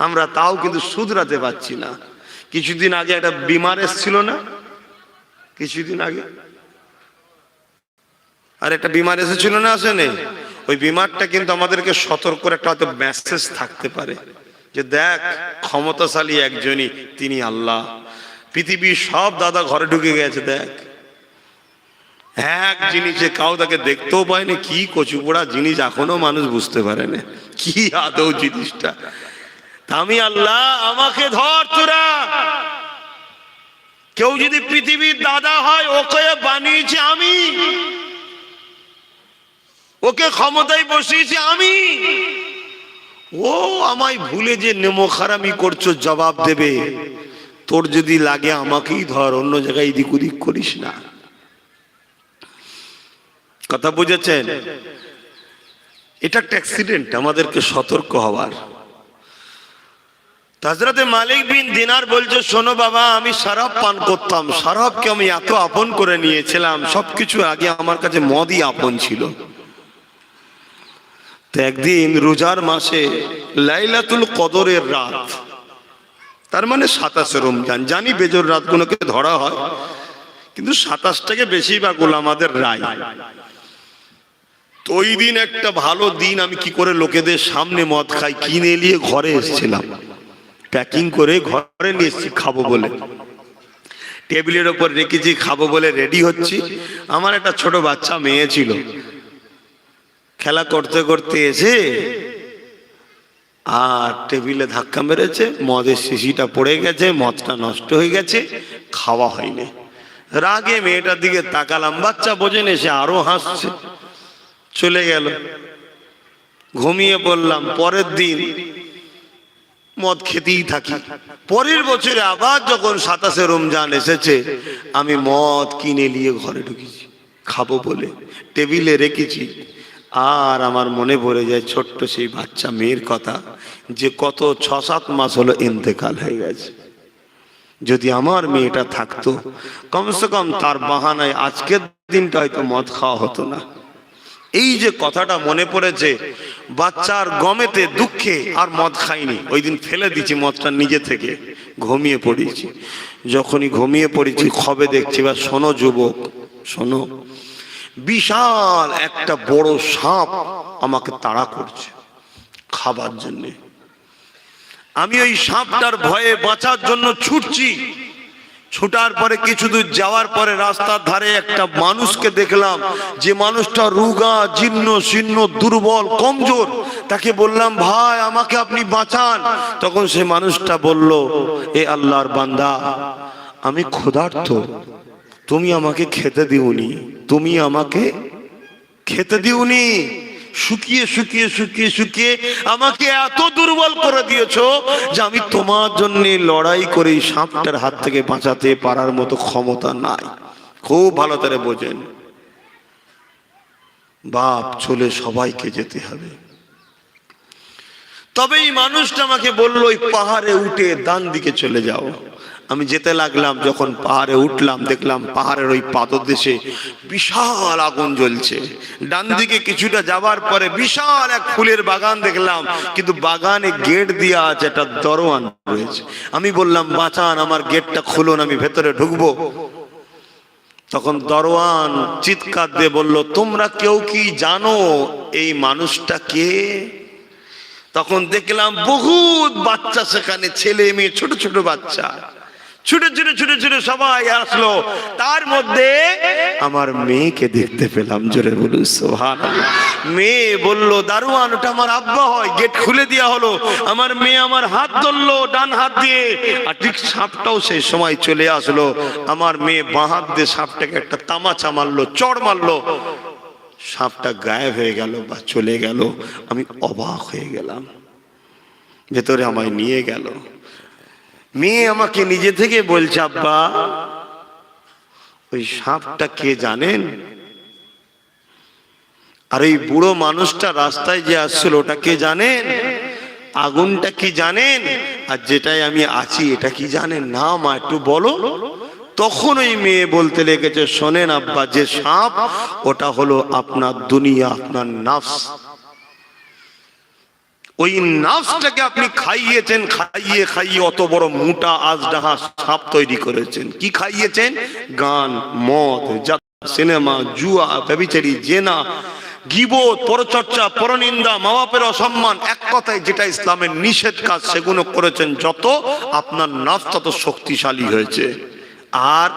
আমরা তাও কিন্তু শুধরাতে পারছি না। কিছুদিন আগে একটা বিমার এসেছিল না? কিছুদিন আগে আর একটা বিমার এসেছিল না? আসেনি? ওই বিমারটা কিন্তু আমাদেরকে সতর্ক করে একটা হয়তো মেসেজ থাকতে পারে যে দেখ, ক্ষমতাশালী একজনই, তিনি আল্লাহ। পৃথিবীর সব দাদা ঘরে ঢুকে গেছে, দেখ এক জিনিসে কাউ তাকে দেখতেও পায়নি। কি কচুপোড়া জিনিস, এখনো মানুষ বুঝতে পারে না কি আদৌ জিনিসটা। আমি আল্লাহ, আমাকে ধর তোরা। কেউ যদি পৃথিবীর দাদা হয়, ওকে বানিয়েছে আমি, ওকে ক্ষমতায় বসিয়েছি আমি। ও আমায় ভুলে যে নেমোখারামি করছো, জবাব দেবে। তোর যদি লাগে আমাকেই ধর, অন্য জায়গায় এদিক ওদিক করিস না। কথা বুঝেছেন? এটা একটা অ্যাক্সিডেন্ট, আমাদেরকে সতর্ক হওয়ার। হযরতে মালিক বিন দিনার বলছে, শোনো বাবা, আমি শরাব পান করতাম, শরাবকে আমি এত আপন করে নিয়েছিলাম, সবকিছু আগে আমার কাছে মদই আপন ছিল। তো একদিন রোজার মাসে লাইলাতুল কদরের রাত, তার মানে 27 রমজান, জানি বেজর রাতগুলোকে ধরা হয়, কিন্তু 27টাকে বেশিরভাগ ওলামাদের রায়। তো ওই দিন একটা ভালো দিন, আমি কি করে লোকেদের সামনে মদ খাই কিনে নিয়ে ঘরে এসেছিলাম, প্যাকিং করে ঘরে নিয়ে এসেছি খাবো বলে, টেবিলের ওপর রেখেছি, খাবো বলে রেডি হচ্ছি। আমার একটা ছোট বাচ্চা মেয়ে ছিল, খেলা করতে করতে এসে আর টেবিলে ধাক্কা মেরেছে, মদের শিশিটা পড়ে গেছে, মদটা নষ্ট হয়ে গেছে, খাওয়া হয়নি। রাগে মেয়েটার দিকে তাকালাম, বাচ্চা বোঝেন, এসে আরো হাসছে, চলে গেল। ঘুমিয়ে পড়লাম। পরের দিন মদ খেতেই থাকি। পরের বছরে আবার যখন 27 রমজান এসেছে, আমি মদ কিনে নিয়ে ঘরে ঢুকেছি খাবো বলে, টেবিলে রেখেছি। আর আমার মনে পড়ে যায় ছোট্ট সেই বাচ্চা মেয়ের কথা, যে কত 6-7 মাস হলো ইন্তেকাল হয়ে গেছে। যদি আমার মেয়েটা থাকতো, কমসে কম তার বাহানায় আজকের দিনটা হয়তো মদ খাওয়া হতো না। এই যে কথাটা মনে পড়েছে, বাচ্চার গমেতে দুঃখে আর মদ খাইনি, ওই দিন ফেলে দিয়েছি মদটা নিজে থেকে, ঘুমিয়ে পড়েছি। যখনই ঘুমিয়ে পড়েছি খবে দেখছি, বা শোনো যুবক শোনো, বিশাল একটা বড় সাপ আমাকে তাড়া করছে খাবার জন্যে। আমি ওই সাপটার ভয়ে বাঁচার জন্য ছুটছি। ছুটার পরে কিছু দূর যাওয়ার পরে রাস্তার ধারে একটা মানুষকে দেখলাম, যে মানুষটা রোগা, জীর্ণ শীর্ণ, দুর্বল, কমজোর। তাকে বললাম, ভাই আমাকে আপনি বাঁচান। তখন সে মানুষটা বলল, এ আল্লাহর বান্দা, আমি ক্ষুধার্ত, তুমি আমাকে খেতে দিওনি, তুমি আমাকে খেতে দিওনি, শুকিয়ে শুকিয়ে শুকিয়ে শুকিয়ে আমাকে এত দুর্বল করে দিয়েছো যে আমি তোমার জন্য লড়াই করে সাপটার হাত থেকে বাঁচাতে পারার মতো ক্ষমতা নাই। খুব ভালো করে বোঝেন, বাপ চলে সবাইকে যেতে হবে। তবে এই মানুষটা আমাকে বললো, ওই পাহাড়ে উঠে ডান দিকে চলে যাও। আমি যেতে লাগলাম। যখন পাহাড়ে উঠলাম, দেখলাম পাহাড়ের ওই পাদদেশে বিশাল আগুন জ্বলছে। ডান দিকে কিছুটা যাবার পরে বিশাল এক ফুলের বাগান দেখলাম, কিন্তু বাগানে গেট দেওয়া আছে, একটা দরওয়ান রয়েছে। আমি বললাম, বাঁচান, আমার গেটটা খুলুন, আমি ভেতরে ঢুকবো। তখন দরওয়ান চিৎকার দিয়ে বলল, তোমরা কেউ কি জানো এই মানুষটা কে? তখন দেখলাম বহুত বাচ্চা সেখানে, ছেলে মেয়ে, ছোট ছোট বাচ্চা, ছুটে ছুটে ছুটে ছুটে সবাই আসলো। তার মধ্যে আমার মেয়েকে দেখতে পেলাম। জোরে বলুন সুবহানাল্লাহ। মেয়ে বলল, দারোয়ান ওটা আমার আব্বা হয়। গেট খুলে দেওয়া হলো। আমার মেয়ে আমার হাত ধরলো ডান হাত দিয়ে, আর ঠিক সাপটাও সেই সময় চলে আসলো। আমার মেয়ে বাঁ হাত দিয়ে সাপটাকে একটা তামাচা মারলো, চড় মারলো, সাপটা গায়েব হয়ে গেল বা চলে গেল। আমি অবাক হয়ে গেলাম। ভেতরে আমায় নিয়ে গেল। মেয়ে আমাকে নিজে থেকে বলছে, আব্বা ওই সাপটা কে জানেন? আর ওই বুড়ো মানুষটা রাস্তায় যে আসছিল ওটা কে জানেন? আগুনটা কি জানেন? আর যেটাই আমি আছি এটা কি জানেন? না মা, একটু বলো। তখন ওই মেয়ে বলতে লেগেছে, শোনেন আব্বা, যে সাপ ওটা হলো আপনার দুনিয়া, আপনার নফস। ওই নফসটাকে আপনি খাইয়েছেন, খাইয়ে খাইয়ে অত বড় মোটা আজডাহা সাপ তৈরি করেছেন। কি খাইয়েছেন? গান, মদ, সিনেমা, জুয়া, ব্যভিচারী, জেনা, গীবত, পরচর্চা, পরনিন্দা, মা বাপের অসম্মান, এক কথায় যেটা ইসলামের নিষেধ কাজ সেগুলো করেছেন। যত আপনার নফস তত শক্তিশালী হয়েছে। আর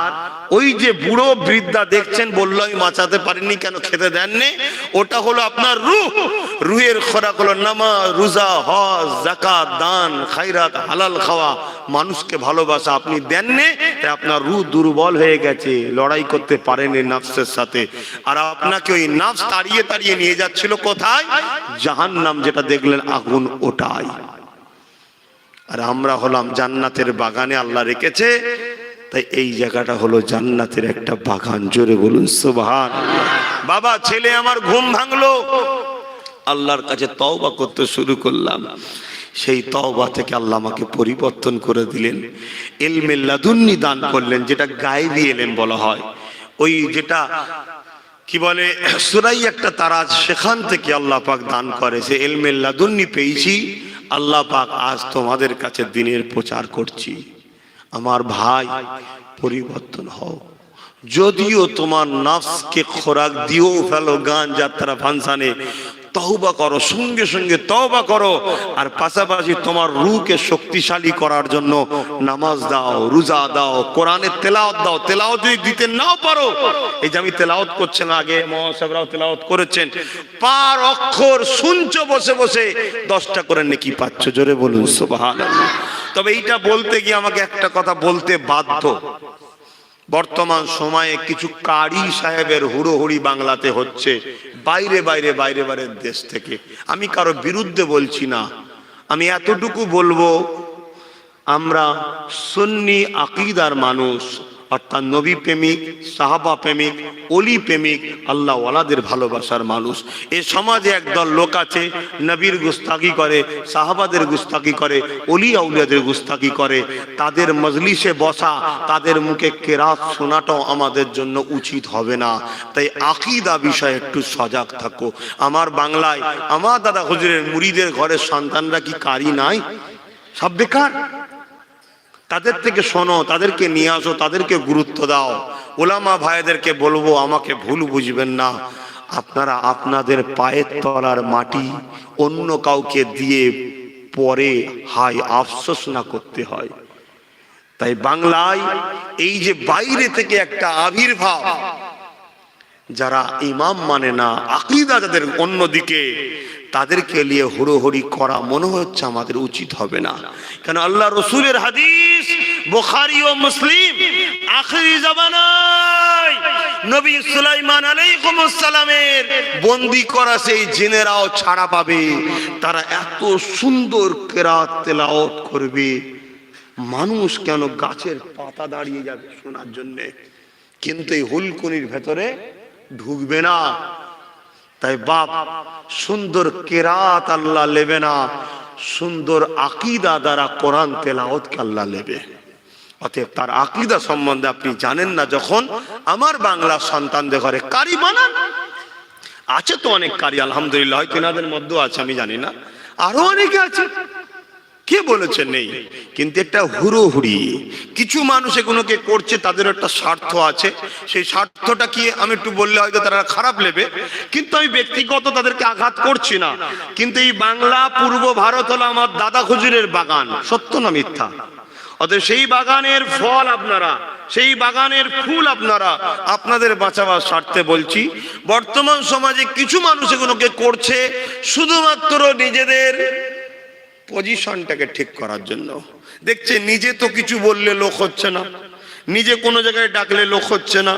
ওই যে বুড়ো বৃদ্ধা দেখছেন, বললো আমি বাঁচাতে পারিনি, কেন খেতে দেননি? ওটা হলো আপনার রূহ। রুহের খোরাক হলো নামাজ, রোজা, হজ, যাকাত, দান, খায়রাত, হালাল খাওয়া, মানুষকে ভালোবাসা। আপনি দেননি, তাই আপনার রূহ দুর্বল হয়ে গেছে, লড়াই করতে পারেনি নফসের সাথে। আর আপনাকে ওই নফস তাড়িয়ে তাড়িয়ে নিয়ে যাচ্ছিল কোথায়? জাহান্নাম, যেটা দেখলেন আগুন, ওটাই। আর আমরা হলাম জান্নাতের বাগানে। আল্লাহ রেখেছে তাই এই জায়গাটা হলো জান্নাতের একটা বাগান। জোরে বলুন সুবহান। বাবা ছেলে আমার ঘুম ভাঙলো, আল্লাহর কাছে তওবা করতে শুরু করলাম। সেই তওবা থেকে আল্লাহ আমাকে পরিবর্তন করে দিলেন, ইলমে লাদুন্নি দান করলেন, যেটা গায়বী ইলম বলা হয়। ওই যেটা কি বলে সূরাই একটা তারাজ, সেখান থেকে আল্লাহ পাক দান করে। সে ইলমে লাদুন্নি পেয়েছি, আল্লাহ পাক আজ তোমাদের কাছে দ্বীনের প্রচার করছি। আমার ভাই পরিবর্তন হও। যদিও তোমার নফসকে খোরাক দিও ফেলো গান যাত্রা ফাংশনে, তওবা করো, সঙ্গে সঙ্গে তওবা করো। আর পাশাপাশি তোমার রূহকে শক্তিশালী করার জন্য নামাজ দাও, রোজা দাও, কোরআনের তেলাওয়াত দাও। তেলাওয়াত যদি দিতে নাও পারো, এই যে আমি তেলাওয়াত করছেন, আগে মহাসাবরাও তেলাওয়াত করেছেন, পার অক্ষর শুনছো বসে বসে 10টা করে নেকি পাচ্ছ। জোরে বলুন সুবহানাল্লাহ। তবে এইটা বলতে গিয়ে আমাকে একটা কথা বলতে বাধ্য। বর্তমান সময়ে কিছু কারি সাহেবের হুড়োহুড়ি বাংলাতে হচ্ছে, বাইরে বাইরে বাইরে বাইরে দেশ থেকে। আমি কারো বিরুদ্ধে বলছি না, আমি এতটুকু বলবো, আমরা সুন্নি আকীদার মানুষ, অর্থাৎ নবী প্রেমিক, সাহাবা প্রেমিক, ওলি প্রেমিক, আল্লাহ ওয়ালাদের ভালোবাসার মানুষ। এ সমাজে একদল লোক আছে নবীর গুস্তাখি করে, সাহাবাদের গুস্তাখি করে, ওলি আউলিয়াদের গুস্তাখি করে। তাদের মজলিসে বসা, তাদের মুখে কেরাত শোনাটাও আমাদের জন্য উচিত হবে না। তাই আকীদা বিষয়ে একটু সজাগ থাকো। আমার বাংলায় আমার দাদা হুজুরের মুরিদের ঘরের সন্তানরা কি কারি নাই? সব বেকার। তাদের থেকে শোনো, তাদেরকে নিয়ে আসো, তাদেরকে গুরুত্ব দাও। ওলামা ভাইদেরকে বলবো, আমাকে ভুল বুঝবেন না, আপনারা আপনাদের পায়ের তলার মাটি অন্য কাউকে দিয়ে পরে হাই আফসোস না করতে হয়। তাই বাংলায় এই যে বাইরে থেকে একটা আবির্ভাব, যারা ইমাম মানে না, আকীদা যাদের অন্যদিকে, তাদেরকে নিয়ে হুড়োহুড়ি করা মনে হচ্ছে আমাদের উচিত হবে না। কেন আল্লাহ রসুলের হাদিস বুখারী ও মুসলিম, আখিরি জামানায় নবী সুলাইমান আলাইহিস সালামের বন্দী করা সেই জিনেরাও ছাড়া পাবে। তারা এত সুন্দর কেরাত তেলাওয়াত করবে, মানুষ কেন গাছের পাতা দাঁড়িয়ে যাবে শোনার জন্যে, কিন্তু এই হুলকুনির ভেতরে ঢুকবে না। তাই বাপ, সুন্দর কেরাত আল্লাহ নেবে না, সুন্দর আকীদা দ্বারা কোরআন তেলাওয়াতকে আল্লাহ নেবে। অতএব তার আকীদা সম্বন্ধে আপনি জানেন না, যখন আমার বাংলা সন্তানদের ঘরে কারি বানান আছে, তো অনেক কারি আলহামদুলিল্লাহ, হয়তো এনাদের মধ্যেও আছে, আমি জানি না, আরো অনেকে আছে, কে বলেছে নেই। কিন্তু একটা হুড়োহুড়ি কিছু মানুষ এগুলোকে করছে, তাদের একটা স্বার্থ আছে। সেই স্বার্থটা কি আমি একটু বললে হয়তো তারা খারাপ নেবে, কিন্তু আমি ব্যক্তিগত তাদেরকে আঘাত করছি না। কিন্তু এই বাংলা পূর্ব ভারত হলো আমার দাদা হুজুরের বাগান, সত্য না মিথ্যা? অতএব সেই বাগানের ফল আপনারা, সেই বাগানের ফুল আপনারা, আপনাদের বাঁচাবার স্বার্থে বলছি। বর্তমান সমাজে কিছু মানুষ এগুলোকে করছে শুধুমাত্র নিজেদের পজিশনটাকে ঠিক করার জন্য। দেখছে নিজে তো কিছু বললে লোক হচ্ছে না, নিজে কোনো জায়গায় ডাকলে লোক হচ্ছে না,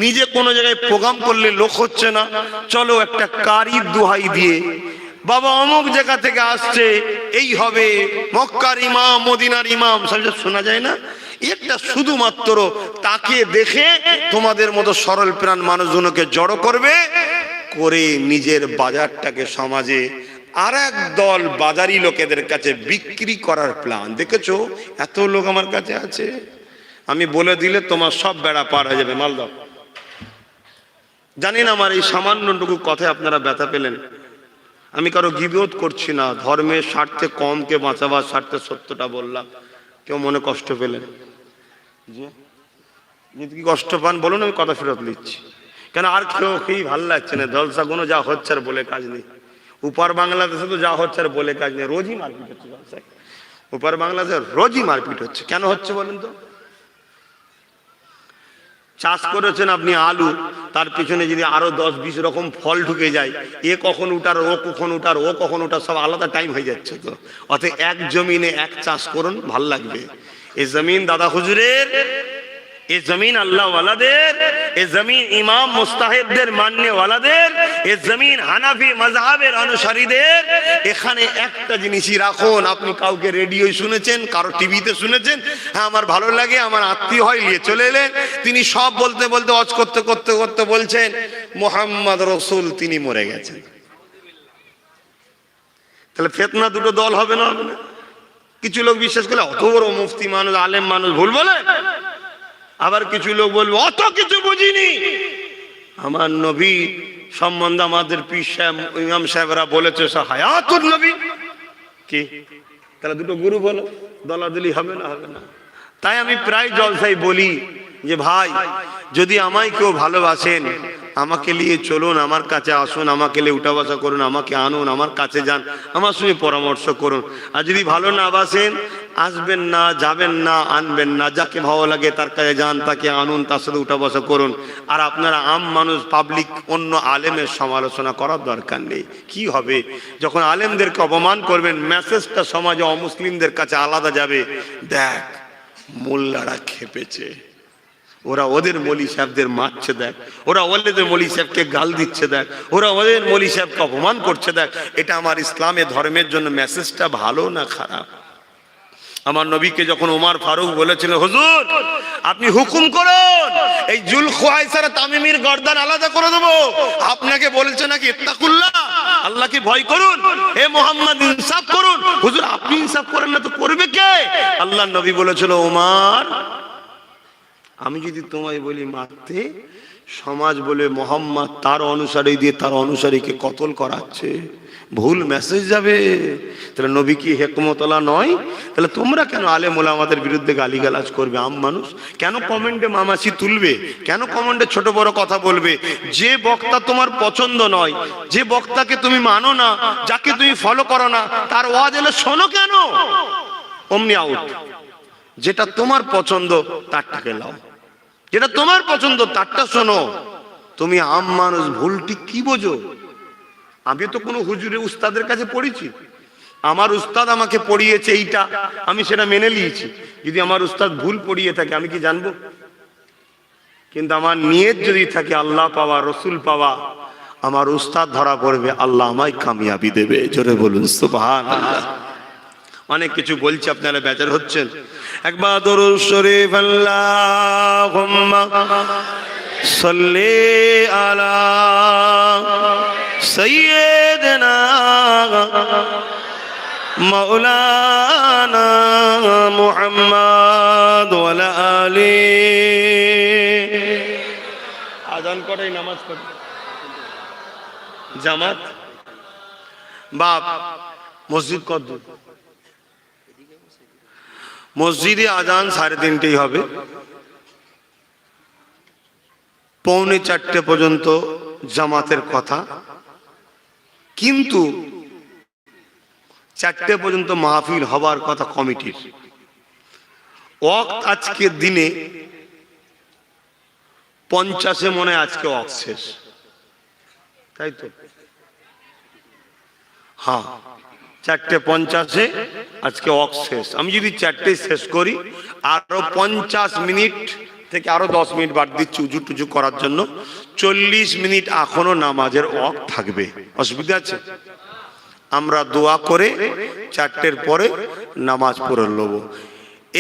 নিজে কোনো জায়গায় প্রোগ্রাম করলে লোক হচ্ছে না, চলো একটা কারির দোহাই দিয়ে, বাবা অমুক জায়গা থেকে আসছে, এই হবে, মক্কার ইমাম, মদিনার ইমাম, সব শোনা যায় না? একটা শুধুমাত্র তাকে দেখে তোমাদের মতো সরল প্রাণ মানুষজনকে জড়ো করবে, করে নিজের বাজারটাকে সমাজে আর এক দল বাজারি লোকেদের কাছে বিক্রি করার প্ল্যান। দেখেছো এত লোক আমার কাছে আছে, আমি বলে দিলে তোমার সব বেড়া পার হয়ে যাবে, মাল দাও। জানি না আমার এই সামান্যটুকু কথায় আপনারা ব্যথা পেলেন। আমি কারো গিবত করছি না, ধর্মের স্বার্থে কমকে বাঁচাবার স্বার্থে সত্যটা বললাম। কেউ মনে কষ্ট পেলেন? যদি কি কষ্ট পান বলুন, আমি কথা ফেরত নিচ্ছি। কেন আর কেউ খেয়ে ভাল লাগছে না, জলসা কোনো যা হচ্ছে আর বলে কাজ নেই। উপর বাংলাদেশে তো যা হচ্ছে আর বলে কাজ নেই, রোজই মারপিট হচ্ছে জলসায়। উপর বাংলাদেশে রোজই মারপিট হচ্ছে। কেন হচ্ছে বলেন তো? চাষ করেছেন আপনি আলু, তার পিছনে যদি আরো 10-20 রকম ফল ঢুকে যায়, এ কখন উঠার, ও কখন উঠার, ও কখন উঠার, সব আলাদা টাইম হয়ে যাচ্ছে। তো অতএব এক জমিনে এক চাষ করুন, ভাল লাগবে। এই জমিন দাদা হুজুরের, এ জমিন আল্লাহ ওয়ালাদের, এ জমিন ইমাম মুস্তাহিদদের মাননে ওয়ালাদের, এ জমিন হানাফি মাযহাবের অনুসারীদের। এখানে একটা জিনিসই রাখুন, আপনি কাউকে রেডিওয় শুনেছেন, কারো টিভিতে শুনেছেন, হ্যাঁ আমার ভালো লাগে, আমার আত্মীয় হয়, নিয়ে চলে এলেন, তিনি সব বলতে বলতে ওয়াজ করতে করতে করতে বলছেন মুহাম্মদ রাসূল তিনি মরে গেছেন। তাহলে ফিতনা দুটো দল হবে না? হবে না? কিছু লোক বিশ্বাস করলে অত বড় মুফতি মানুষ, আলেম মানুষ ভুল বলে, আবার কিছু লোক বলবে অত কিছু বুঝিনি। আমার নবী সম্বন্ধে আমাদের পীর সাহেব ইমাম সাহেবরা বলেছে হায়াতুন নবী কি, তাহলে দুটো গ্রুপ হলো, দলাদলি হবে না? হবে না। তাই আমি প্রায় জলসাই বলি যে ভাই যদি আমায় কেউ ভালোবাসেন আমাকে নিয়ে চলুন, আমার কাছে আসুন, আমাকে নিয়ে উঠা বসা করুন, আমাকে আনুন, আমার কাছে যান, আমার সঙ্গে পরামর্শ করুন। আর যদি ভালো না বাসেন আসবেন না, যাবেন না, আনবেন না। যাকে ভালো লাগে তার কাছে যান, তাকে আনুন, তার সাথে উঠা বসা করুন। আর আপনারা আম মানুষ, পাবলিক অন্য আলেমের সমালোচনা করার দরকার নেই। কি হবে যখন আলেমদেরকে অপমান করবেন, মেসেজটা সমাজে অমুসলিমদের কাছে আলাদা যাবে। দেখ মোল্লারা খেপেছে, ওরা ওদের মৌলী সাহেবদের মারছে, দেখ ওরা ওদের মৌলী সাহেবকে গাল দিচ্ছে, দেখ ওরা ওদের মৌলী সাহেবকে অপমান করছে, দেখ এটা আমার ইসলামের ধর্মের জন্য মেসেজটা ভালো না খারাপ? আমার নবীকে যখন ওমর ফারুক বলেছিল হুজুর আপনি হুকুম করুন এই জুল খুয়াইসার তামিমির গর্দান আলাদা করে দেব, আপনাকে বলেছে নাকি ইত্তাকুল্লাহ, আল্লাহকে ভয় করুন, হে মুহাম্মদ ইনসাফ করুন। হুজুর আপনি ইনসাফ করেন না তো করবে কে? আল্লাহর নবী বলেছিল ওমর আমি যদি তোমায় বলি মারতে, সমাজ বলে মোহাম্মদ তার অনুসারী দিয়ে তার অনুসারীকে কতল করাচ্ছে, ভুল মেসেজ যাবে। তাহলে নবী কি হিকমতওয়ালা নয়? তাহলে তোমরা কেন আলেম ওলামাদের বিরুদ্ধে গালিগালাজ করবে? আম মানুষ কেন কমেন্টে মামাসি তুলবে? কেন কমেন্টে ছোট বড় কথা বলবে? যে বক্তা তোমার পছন্দ নয়, যে বক্তাকে তুমি মানো না, যাকে তুমি ফলো করো না, তার ওয়াজ এলে শোনো কেন? অমনি আউট। যেটা তোমার পছন্দ তারটাকে লাও, যেটা তোমার পছন্দ তারটা শোনো। তুমি আম মানুষ ভুল ঠিক কি বোঝো? আমি তো কোনো হুজুরের উস্তাদের কাছে পড়েছি, আমার উস্তাদ আমাকে পড়িয়েছে এইটা, আমি সেটা মেনে নিয়েছি। যদি আমার উস্তাদ ভুল পড়িয়ে থাকে আমি কি জানবো? কিন্তু আমার নিয়ত যদি থাকে আল্লাহ পাওয়া, রসুল পাওয়া, আমার উস্তাদ ধরা পড়বে, আল্লাহ আমায় কামিয়াবি দেবে। জোরে বলুন সুবহানাল্লাহ। অনেক কিছু বলছি, আপনারা বেজার হচ্ছেন। একবার দরুদ শরীফ আল্লাহুম্মা সাল্লি আলা সাইয়্যিদিনা মাওলানা মুহাম্মদ ওয়া আলা আলি। আযান করে নামাজ পড়ে জামাত বাপ মসজিদ কত দূর? মসজিদে আজান 3:30 হবে, 3:45 পর্যন্ত জামাতের কথা, কিন্তু 4টে পর্যন্ত মাহফিল হবার কথা কমিটির। ওয়াক্ত আজকের দিনে 50-এ মনে হয় আজকে ওয়াক্ত শেষ, তাই তো? হ্যাঁ 4:50-এ আজকে ওয়াক্ত শেষ। আমি যদি 4টে শেষ করি, আরো 50 মিনিট থেকে আরো 10 মিনিট বাদ দিচ্ছি উজু টুজু করার জন্য, 40 মিনিট এখনো নামাজের ওয়াক্ত থাকবে। অসুবিধা আছে? আমরা দোয়া করে 4টের পরে নামাজ পড়ে নেব।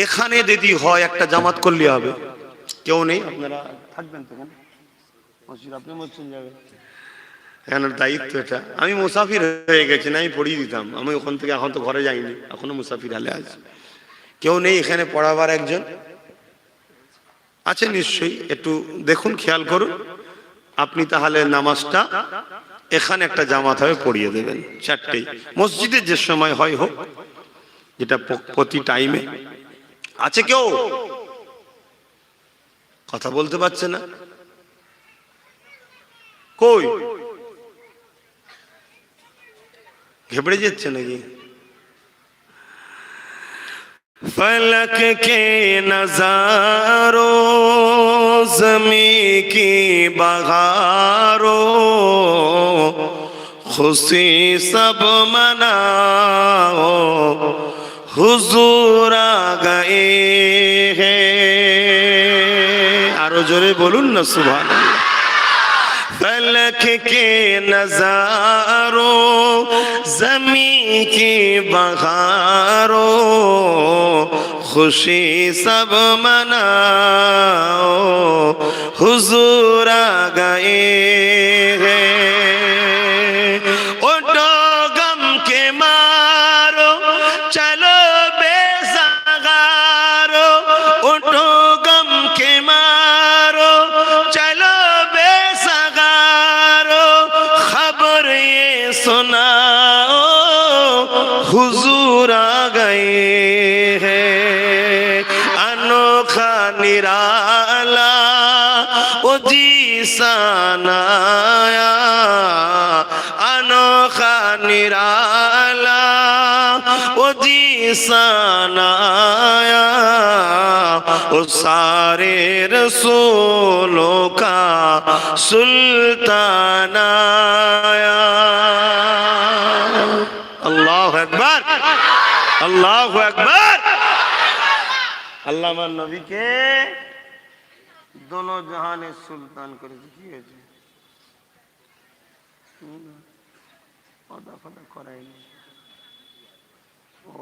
এখানে যদি হয় একটা জামাত করলে হবে। কেউ নেই, আপনারা থাকবেন তো? মসজিদ আপনি মসজিদ যাবেন, এখানের দায়িত্ব এটা। আমি মুসাফির হয়ে গেছি, না আমি পড়িয়ে দিতাম। আমি ওখান থেকে এখন তো ঘরে যাইনি, এখনো মুসাফির হালে আছি। কেউ নেই এখানে পড়াবার? একজন আছে নিশ্চয়ই, একটু দেখুন, খেয়াল করুন। আপনি তাহলে নামাজটা এখানে একটা জামাত হবে পড়িয়ে দেবেন 4টেই। মসজিদে যে সময় হয় হোক, যেটা প্রতি টাইমে। আছে কেউ? কথা বলতে পারছে না, কই? ঘেবড়ে যাচ্ছে নাকি? फलक के नजारों ज़मी की बहारों खुशी सब मनाओ हुजूर आ गए हैं। আরো জোরে বলুন না সুবহানাল্লাহ। फलक के नजारों जमी की बहारों खुशी सब मनाओ हुजूर आ गए हैं। उठो गम के मारो चलो बेसगारो, उठो गम के मारो चलो बेसगारो, खबर ये सुनाओ हुजूर आ गए हैं। अनोखा निराला ओ जी सनाया, अनोखा निराला ओ जी सनाया, ओ सारे रसूलों का सुल्तान आया। अल्लाहु अकबर, अल्लाहु अकबर। আল্লামা নবীকে দোনো জাহানের সুলতান করেছে। কি হয়েছে? করায়নি। ও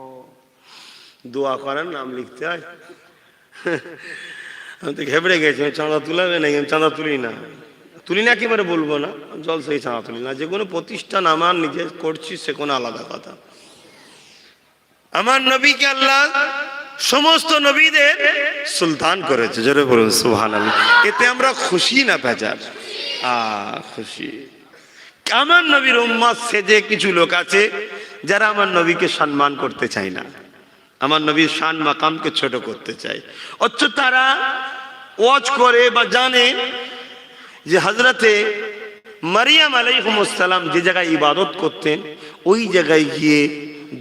দোয়া করেন, নাম লিখতে হয়। আমি তো ঘেবড়ে গেছি, চাঁদা তুলাবে না, আমি চাঁদা তুলি না, তুলি না একেবারে বলবো না, জল সেই চাঁদা তুলি না। যে কোনো প্রতিষ্ঠান আমার নিজে করছি সে কোনো আলাদা কথা। আমার নবীকে আল্লাহ সমস্ত নবীদের সুলতান করেছে, জোরে বলুন সুবহানাল্লাহ। এতে আমরা খুশি না বেজার? খুশি। আমার নবীর উম্মত সেজে কিছু লোক আছে যারা আমার নবীকে সম্মান করতে চায় না, আমার নবীর শান মাকামকে ছোট করতে চায়। অথচ তারা ওয়াজ করে বা জানে যে হযরতে মারিয়াম আলাইহিস সালাম যে জায়গায় ইবাদত করতেন ওই জায়গায় গিয়ে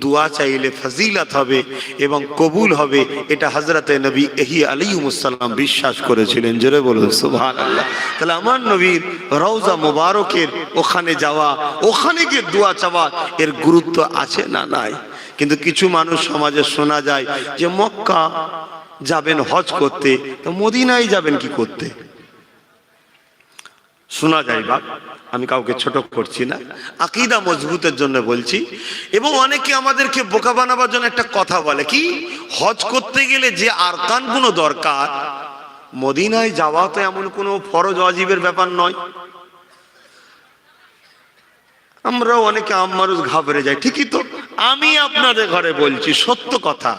দোয়া চাইলে ফজিলত হবে এবং কবুল হবে, এটা হযরতে নবী ইহি আলাইহিস সালাম বিশ্বাস করেছিলেন। জোরে বলুন সুবহানাল্লাহ। তাহলে আমার নবীর রওজা মুবারকের ওখানে যাওয়া, ওখানে গিয়ে দোয়া চাওয়া এর গুরুত্ব আছে না নাই? কিন্তু কিছু মানুষ সমাজে শোনা যায় যে মক্কা যাবেন হজ করতে, তো মদিনায় যাবেন কি করতে? শোনা যায় বাপ, আমি কাউকে ছোট করছি না, আকীদা মজবুতের জন্য বলছি। এবং অনেকে আমাদেরকে বোকা বানাবার জন্য একটা কথা বলে, কি হজ করতে গেলে যে আরকানগুলো দরকার, মদিনায় যাওয়া তো এমন কোনো ফরজ ওয়াজিবের ব্যাপার নয়। আমরা অনেকে আম মানুষ ঘাবড়ে যাই, ঠিকই তো। আমি আপনাদের ঘরে বলছি সত্য কথা,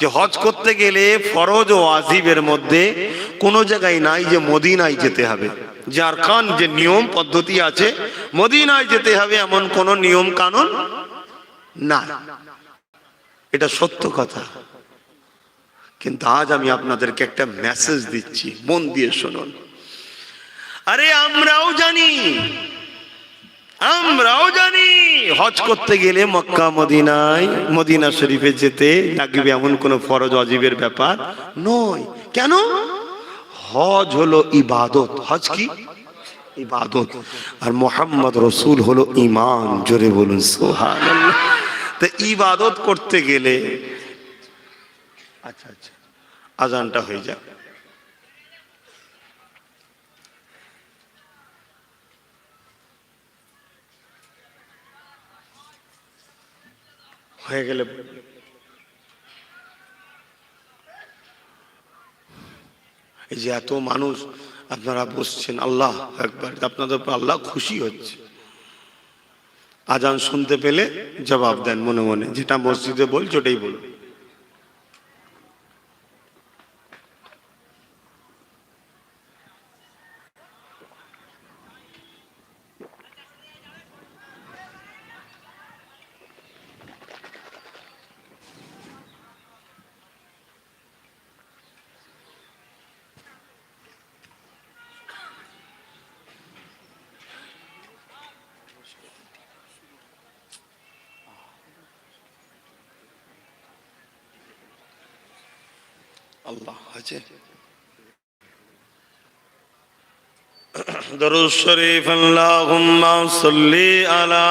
যে হজ করতে গেলে ফরজ ও ওয়াজিবের মধ্যে কোনো জায়গায় নাই যে মদিনায় যেতে হবে। যে আরকান, যে নিয়ম পদ্ধতি আছে মদিনায় যেতে হবে এমন কোন নিয়ম কানুন না, এটা সত্য কথা। কিন্তু আজ আমি আপনাদেরকে একটা মেসেজ দিচ্ছি, মন দিয়ে শুনুন। আরে আমরাও জানি হজ করতে গেলে মক্কা মদিনায়, মদিনা শরীফে যেতে লাগবে এমন কোন ফরজ ওয়াজিবের ব্যাপার নয়। কেন? হজ হলো ইবাদত। হজ কি? ইবাদত। আর মুহাম্মদ রাসূল হলো ঈমান। জোরে বলুন সুবহানাল্লাহ। তো ইবাদত করতে গেলে আচ্ছা আজানটা হয়ে যায়, হয়ে গেলে এই যে এত মানুষ আপনারা বসছেন, আল্লাহ একবার আপনাদের উপর আল্লাহ খুশি হচ্ছে। আজান শুনতে পেলে জবাব দেন মনে মনে, যেটা মসজিদে বলছো ওটাই বলুন। আল্লাহ আছে। দরুদ শরীফ আল্লাহুম্মা সাল্লি আলা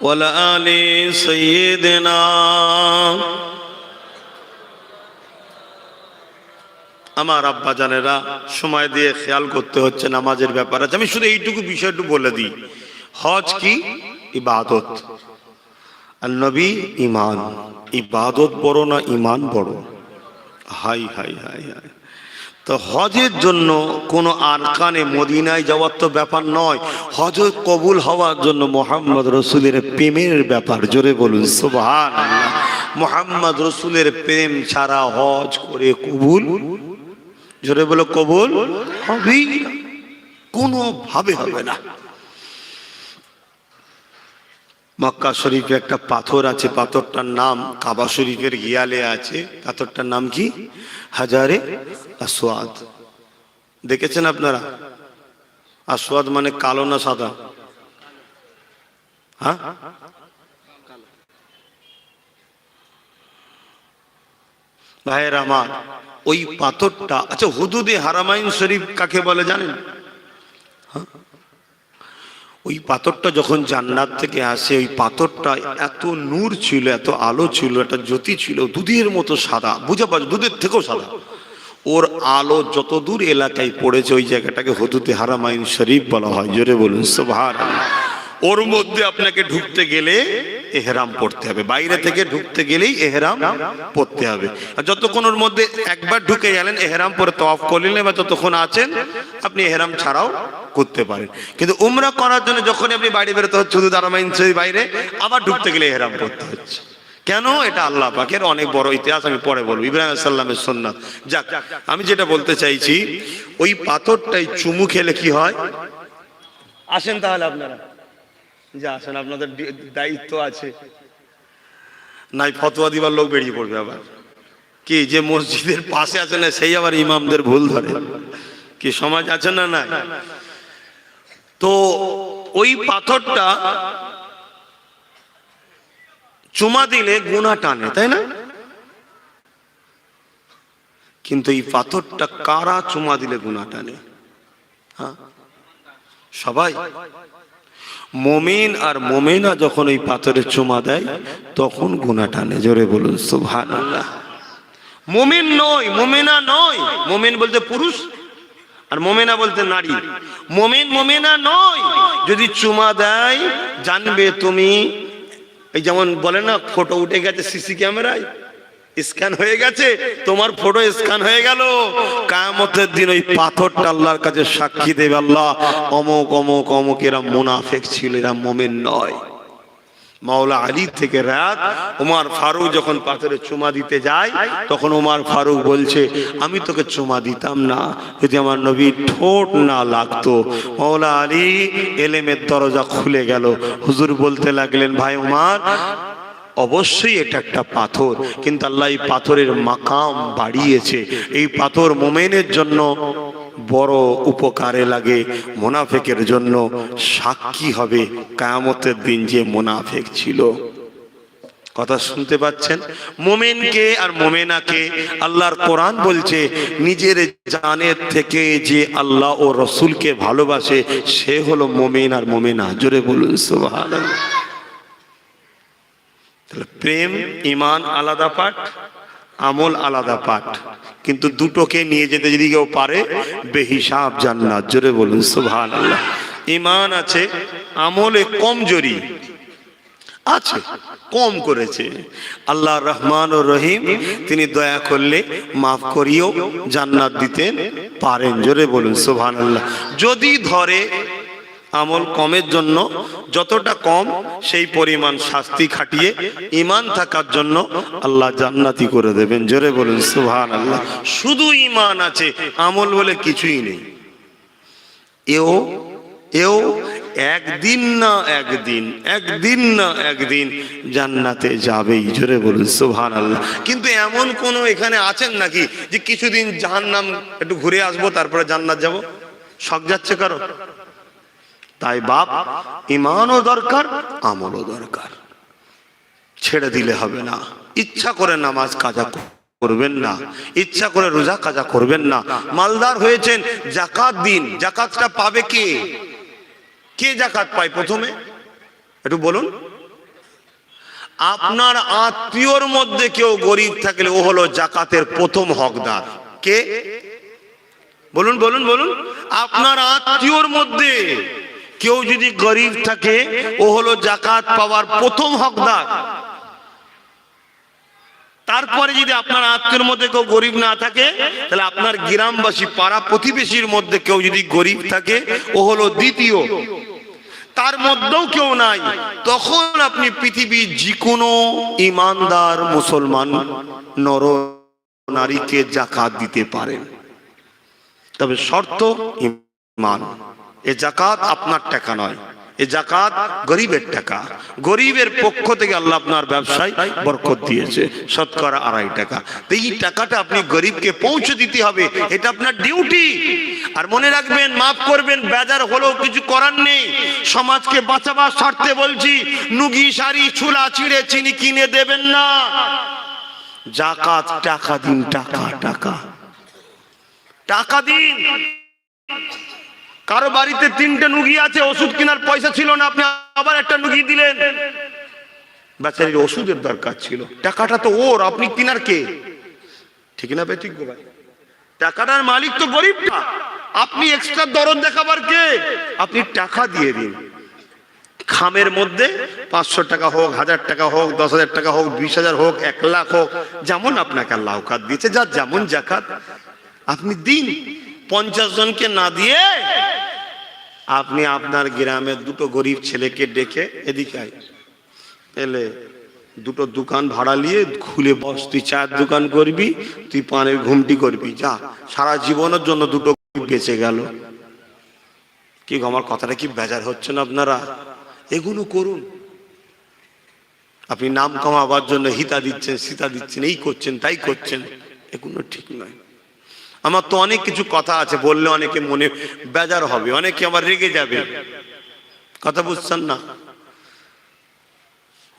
ওয়া আলা আলি সাইয়্যিদিনা আমার আব্বা জানেরা সময় দিয়ে খেয়াল করতে হচ্ছে, নামাজের ব্যাপার আছে। আমি শুধু এইটুকু বিষয়টু বলে দিই, হজ কি? ইবাদত। আর নবী ঈমান। ইবাদত বড় না ঈমান বড়? High high high high. তো হজের জন্য কোনো আরকানে মদিনায় যাওয়ার তো ব্যাপার নয়, হজ কবুল হওয়ার জন্য মুহাম্মদ রসুলের প্রেমের ব্যাপার। জোরে বলুন সুবহানাল্লাহ। মুহাম্মদ রসুলের প্রেম ছাড়া হজ করে কবুল, জোরে বলো কবুল হবেই না, কোনো ভাবে হবে না। মক্কা শরীফে একটা পাথর আছে, পাথরটার নাম কাবা শরীফের গিয়ালে আছে, পাথরটার নাম কি? হাজারে আসওয়াদ। দেখেছেন আপনারা? আসওয়াদ মানে কালো না সাদা? হ্যাঁ, ভাইয়ের আমার, ওই পাথরটা, আচ্ছা হুদুদে হারামাইন শরীফ কাকে বলে জানেন? ওই পাথরটা যখন জান্নাত থেকে আসে, ওই পাথরটা এত নূর ছিল, এত আলো ছিল, একটা জ্যোতি ছিল, দুধের মতো সাদা, বুঝে পাচ্ছ, দুধের থেকেও সাদা। ওর আলো যত দূর এলাকায় পড়েছে, ওই জায়গাটাকে হুদুদে হারামাইন শরীফ বলা হয়। জোরে বলুন সুবহানাল্লাহ। ওর মধ্যে আপনাকে ঢুকতে গেলে এহরাম পড়তে হবে, বাইরে থেকে ঢুকতে গেলেই এহরাম পড়তে হবে। আর যতক্ষণ ওর মধ্যে একবার ঢুকে গেলেন, এহরাম পরে তওয়াফ করলেন, বা যতক্ষণ আছেন আপনি এহরাম ছাড়াও করতে পারেন। কিন্তু উমরা করার জন্য যখন আপনি বাইরে বেরোতে হচ্ছে, শুধু হারামাইন শরীফ বাইরে, আবার ঢুকতে গেলে এহরাম পড়তে হচ্ছে। কেন? এটা আল্লাহ পাকের অনেক বড় ইতিহাস, আমি পরে বলবো। ইব্রাহিম আলাইহিস সালামের সুন্নাত। যাক, আমি যেটা বলতে চাইছি, ওই পাথরটাই চুমু খেলে কি হয়? আসেন তাহলে আপনারা, যা আসেন, আপনাদের দায়িত্ব আছে। নাই ফতোয়া দিবার লোক বেরিয়ে পড়বে আবার, কি যে মসজিদের পাশে আছে না, সেই আবার ইমামদের ভুল ধরে, কি সমাজ আছে না? নাই। তো ওই পাথরটা চুমা দিলে গুনাহ টানে, তাই না? কিন্তু এই পাথরটা কারা চুমা দিলে গুনাহ টানে? হ্যাঁ, সবাই। মুমিন আর মুমিনা যখন ওই পাথরে চুমা দেয়, তখন গুনাহ টানে। জোরে বলুন সুবহানাল্লাহ। মুমিন নয়, মুমিনা নয়। মুমিন বলতে পুরুষ, আর মুমিনা বলতে নারী। মুমিন মুমিনা নয়। যদি চুমা দেয়, জানবে তুমি, এই যেমন বলে না, ফটো উঠে গেছে সিসি ক্যামেরায়, স্ক্যান হয়ে গেছে, তোমার ফটো স্ক্যান হয়ে গেল, কিয়ামতের দিন ওই পাথরটা আল্লাহর কাছে সাক্ষী দেবে, আল্লাহ অমুক অমুক অমুক এরা মুনাফিক ছিল, এরা মুমিন নয়। মাওলা আলী থেকে রাত ওমর ফারুক যখন পাথরে চুমা দিতে যায়, তখন ওমর ফারুক বলছে, আমি তোকে চুমা দিতাম না যদি আমার নবীর ঠোঁট না লাগতো। মাওলা আলী এলেমের দরজা খুলে গেল। হুজুর বলতে লাগলেন, ভাই ওমর, অবশ্যই এটা একটা পাথর, কিন্তু আল্লাহ এই পাথরের মাকাম বাড়িয়েছে। এই পাথর মুমিনের জন্য বড় উপকারে লাগে, মুনাফিকের জন্য সাক্ষী হবে কিয়ামতের দিন যে মুনাফিক ছিল। কথা শুনতে পাচ্ছেন? মুমিনকে আর মুমিনাকে আল্লাহর কোরআন বলছে, নিজের জানের থেকে যে আল্লাহ ও রাসূলকে ভালোবাসে, সে হলো মুমিন আর মুমিনা। জোরে বলুন সুবহানাল্লাহ। প্রেম ঈমান আলাদা পাঠ, আমল আলাদা পাঠ, কিন্তু দুটোকে নিয়ে যেতে যদি কেউ পারে, বেহিসাব জান্নাত। জোরে বলুন সুবহানাল্লাহ। ঈমান আছে, আমলে কমজোরি আছে, কম করেছে। আল্লাহ রহমান ও রহিম, তিনি দয়া করলে মাফ করিয়েও জান্নাত দিতে পারেন। জোরে বলুন সুবহানাল্লাহ। যদি ধরে আমল কমের জন্য যতটা কম, সেই পরিমাণ শাস্তি খাটিয়ে ঈমান থাকার জন্য আল্লাহ জান্নাতি করে দেবেন। জোরে বলুন সুবহানাল্লাহ। শুধু ঈমান আছে, আমল বলে কিছুই নেই। এও একদিন না একদিন, একদিন না একদিন জান্নাতে যাবেই। জোরে বলুন সুবহানাল্লাহ। কিন্তু এমন কোন এখানে আছেন নাকি যে কিছুদিন জাহান্নাম একটু ঘুরে আসবো তারপরে জান্নাত যাব? শখ যাচ্ছে কারো? তাই বাপ, ঈমানও দরকার, আমলও দরকার। ছেড়ে দিলে হবে না। ইচ্ছা করে নামাজ কাজা করবেন না, ইচ্ছা করে রোজা কাজা করবেন না। মালদার হয়েছেন, যাকাত দিন। যাকাতটা পাবে কে? কে যাকাত পায় প্রথমে? একটু বলুন। আপনার আত্মীয়র মধ্যে কেউ গরিব থাকলে ও হলো যাকাতের প্রথম হকদার। কে? বলুন বলুন বলুন। আপনার আত্মীয়র মধ্যে কেউ যদি গরিব থাকে, ও হলো যাকাত পাওয়ার প্রথম হকদার। তারপরে যদি আপনার আত্মীয়র মধ্যে কেউ গরিব না থাকে, তাহলে আপনার গ্রামবাসী পাড়া প্রতিবেশীর মধ্যে কেউ যদি গরিব থাকে, ও হলো দ্বিতীয়। তার মধ্যেও কেউ নাই, তখন আপনি পৃথিবীর যে কোনো ইমানদার মুসলমান নর নারীকে যাকাত দিতে পারেন, তবে শর্ত ঈমান। এ যাকাত আপনার টাকা নয়, এ যাকাত গরিবের টাকা। গরিবের পক্ষ থেকে আল্লাহ আপনার ব্যবসায় বরকত দিয়েছে, শতকরা 2.5 টাকা। তো এই টাকাটা আপনি গরিবকে পৌঁছে দিতে হবে, এটা আপনার ডিউটি। আর মনে রাখবেন, মাফ করবেন, বেজার হলেও কিছু করার নেই। সমাজকে বাঁচাবার স্বার্থে বলছি, নুগি শাড়ি ছুলা ছিঁড়ে চিনি কিনে দেবেন না। যাকাত টাকা দিন, টাকা টাকা টাকা দিন। কারো বাড়িতে 3টে নুগি আছে, ওষুধ কেনার পয়সা ছিল না, আপনি আবার একটা নুগি দিলেন। বেচারির ওষুধের দরকার ছিল, টাকাটা তো ওর, আপনি কিনার কে? ঠিক না বেঠিক গো ভাই? টাকাটার মালিক তো গরিবটা, আপনি এক্সট্রা দরদ দেখাবার কে? আপনি টাকা দিয়ে দিন। খামের মধ্যে 500 টাকা হোক, 1000 টাকা হোক, 10,000 টাকা হোক, 20,000 হোক, 1 লাখ হোক, যেমন আপনাকে আল্লাহ আওকাত দিয়েছে, যার যেমন যাকাত আপনি দিন। 50 জনকে না দিয়ে আপনি আপনার গ্রামের 2টো গরিব ছেলেকে ডেকে, এদিকে আয়, এলে 2টো দোকান ভাড়া নিয়ে খুলে বস, তুই চায়ের দোকান করবি, তুই পানের ঘুমটি করবি, যা, সারা জীবনের জন্য 2টো বেঁচে গেল। কি আমার কথাটা কি বেজার হচ্ছে না আপনারা? এগুলো করুন। আপনি নাম কামাবার জন্য হিতা দিচ্ছেন, সীতা দিচ্ছেন, এই করছেন তাই করছেন, এগুলো ঠিক নয়। আমার তো অনেক কিছু কথা আছে, বললে অনেকে মনে বেজার হবে, অনেকে আবার রেগে যাবে, কথা বুঝছেন না।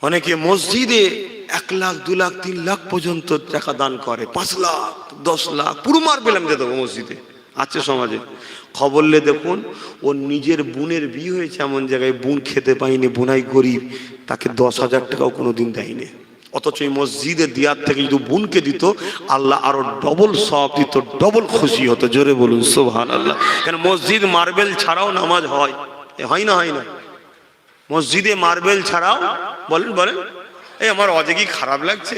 অনেকে মসজিদে 1 লাখ, 2 লাখ, 3 লাখ পর্যন্ত টাকা দান করে, 5 লাখ, 10 লাখ, পুরো মার পেলাম যে দেবো মসজিদে আছে সমাজে। খবর লে দেখুন, ওর নিজের বোনের বিয়ে হয়েছে এমন জায়গায়, বোন খেতে পায়নি, বোনাই গরিব, তাকে 10,000 টাকাও কোনোদিন দেয়নি। অথচ এই মসজিদে দেওয়ার থেকে যদি বোনকে দিত, আল্লাহ আরো ডবল সওয়াব দিত, ডবল খুশি হতো। জোরে বলুন সুবহানাল্লাহ। কেন মসজিদ মার্বেল ছাড়াও নামাজ হয়, হয় না? হয় না? মসজিদে মার্বেল ছাড়াও, বলেন বলেন। এই আমার অজে কি খারাপ লাগছে?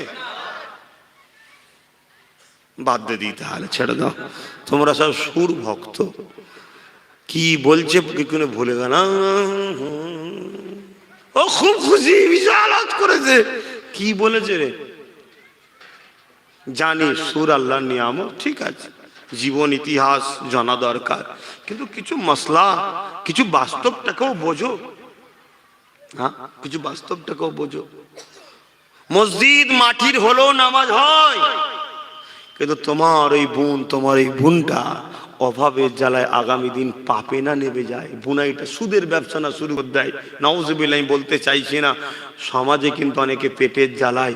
বাদ দিয়ে দিই তাহলে, ছেড়ে দাও। তোমরা সব সুর ভক্ত, কি বলছে কি কোনো ভুলে গেল। ও খুব খুশি, বিশাল আওয়াজ করেছে, কি বলেছে রে? জানি সুর আল্লাহর নিয়ামত, ঠিক আছে, জীবন ইতিহাস জানা দরকার, কিন্তু কিছু মসলা, কিছু বাস্তবটাকেও বোঝো। হ্যাঁ, কিছু বাস্তবটাকেও বোঝো। মসজিদ মাটির হলেও নামাজ হয়, কিন্তু তোমার ওই বোন, তোমার এই বোনটা অভাবের জ্বালায় আগামী দিন পাপে না নেমে যায়, বুনাইটা সুদের ব্যবসা না শুরু করে দেয়। নাউজুবিল্লাহ, আমি বলতে চাইছি না, সমাজে কিন্তু অনেকে পেটের জ্বালায়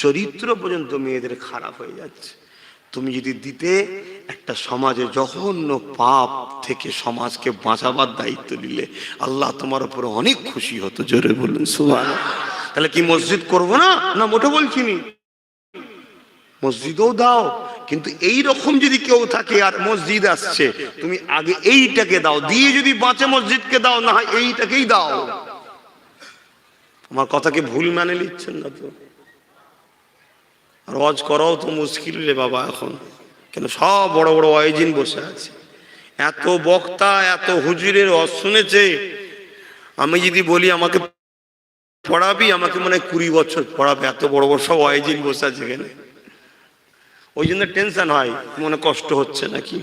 চরিত্র পর্যন্ত মেয়েদের খারাপ হয়ে যাচ্ছে। তুমি যদি দিতে, একটা সমাজে জঘন্য পাপ থেকে সমাজকে বাঁচাবার দায়িত্ব নিলে, আল্লাহ তোমার উপরে অনেক খুশি হতো। জোরে বলুন সুবহানাল্লাহ। তাহলে কি মসজিদ করবো না? না, মোটে বলছি নি, মসজিদও দাও, কিন্তু এই রকম যদি কেউ থাকে আর মসজিদ আসছে, তুমি আগে এইটাকে দাও, দিয়ে যদি বাঁচে মসজিদকে দাও, না হয় এইটাকেই দাও। আমার কথাকে ভুল মানে নিচ্ছেন না তো? আর ওয়াজ করাও তো মুশকিল রে বাবা এখন, কেন সব বড় বড় ওয়াইজিন বসে আছে, এত বক্তা, এত হুজুরের ওয়াজ শুনেছে। আমি যদি বলি আমাকে পড়াবি, আমাকে মনে হয় 20 বছর পড়াবে, এত বড় বড় সব ওয়াইজিন বসে আছে এখানে। ওই জন্য টেনশন হয়, মনে কষ্ট হচ্ছে নাকি।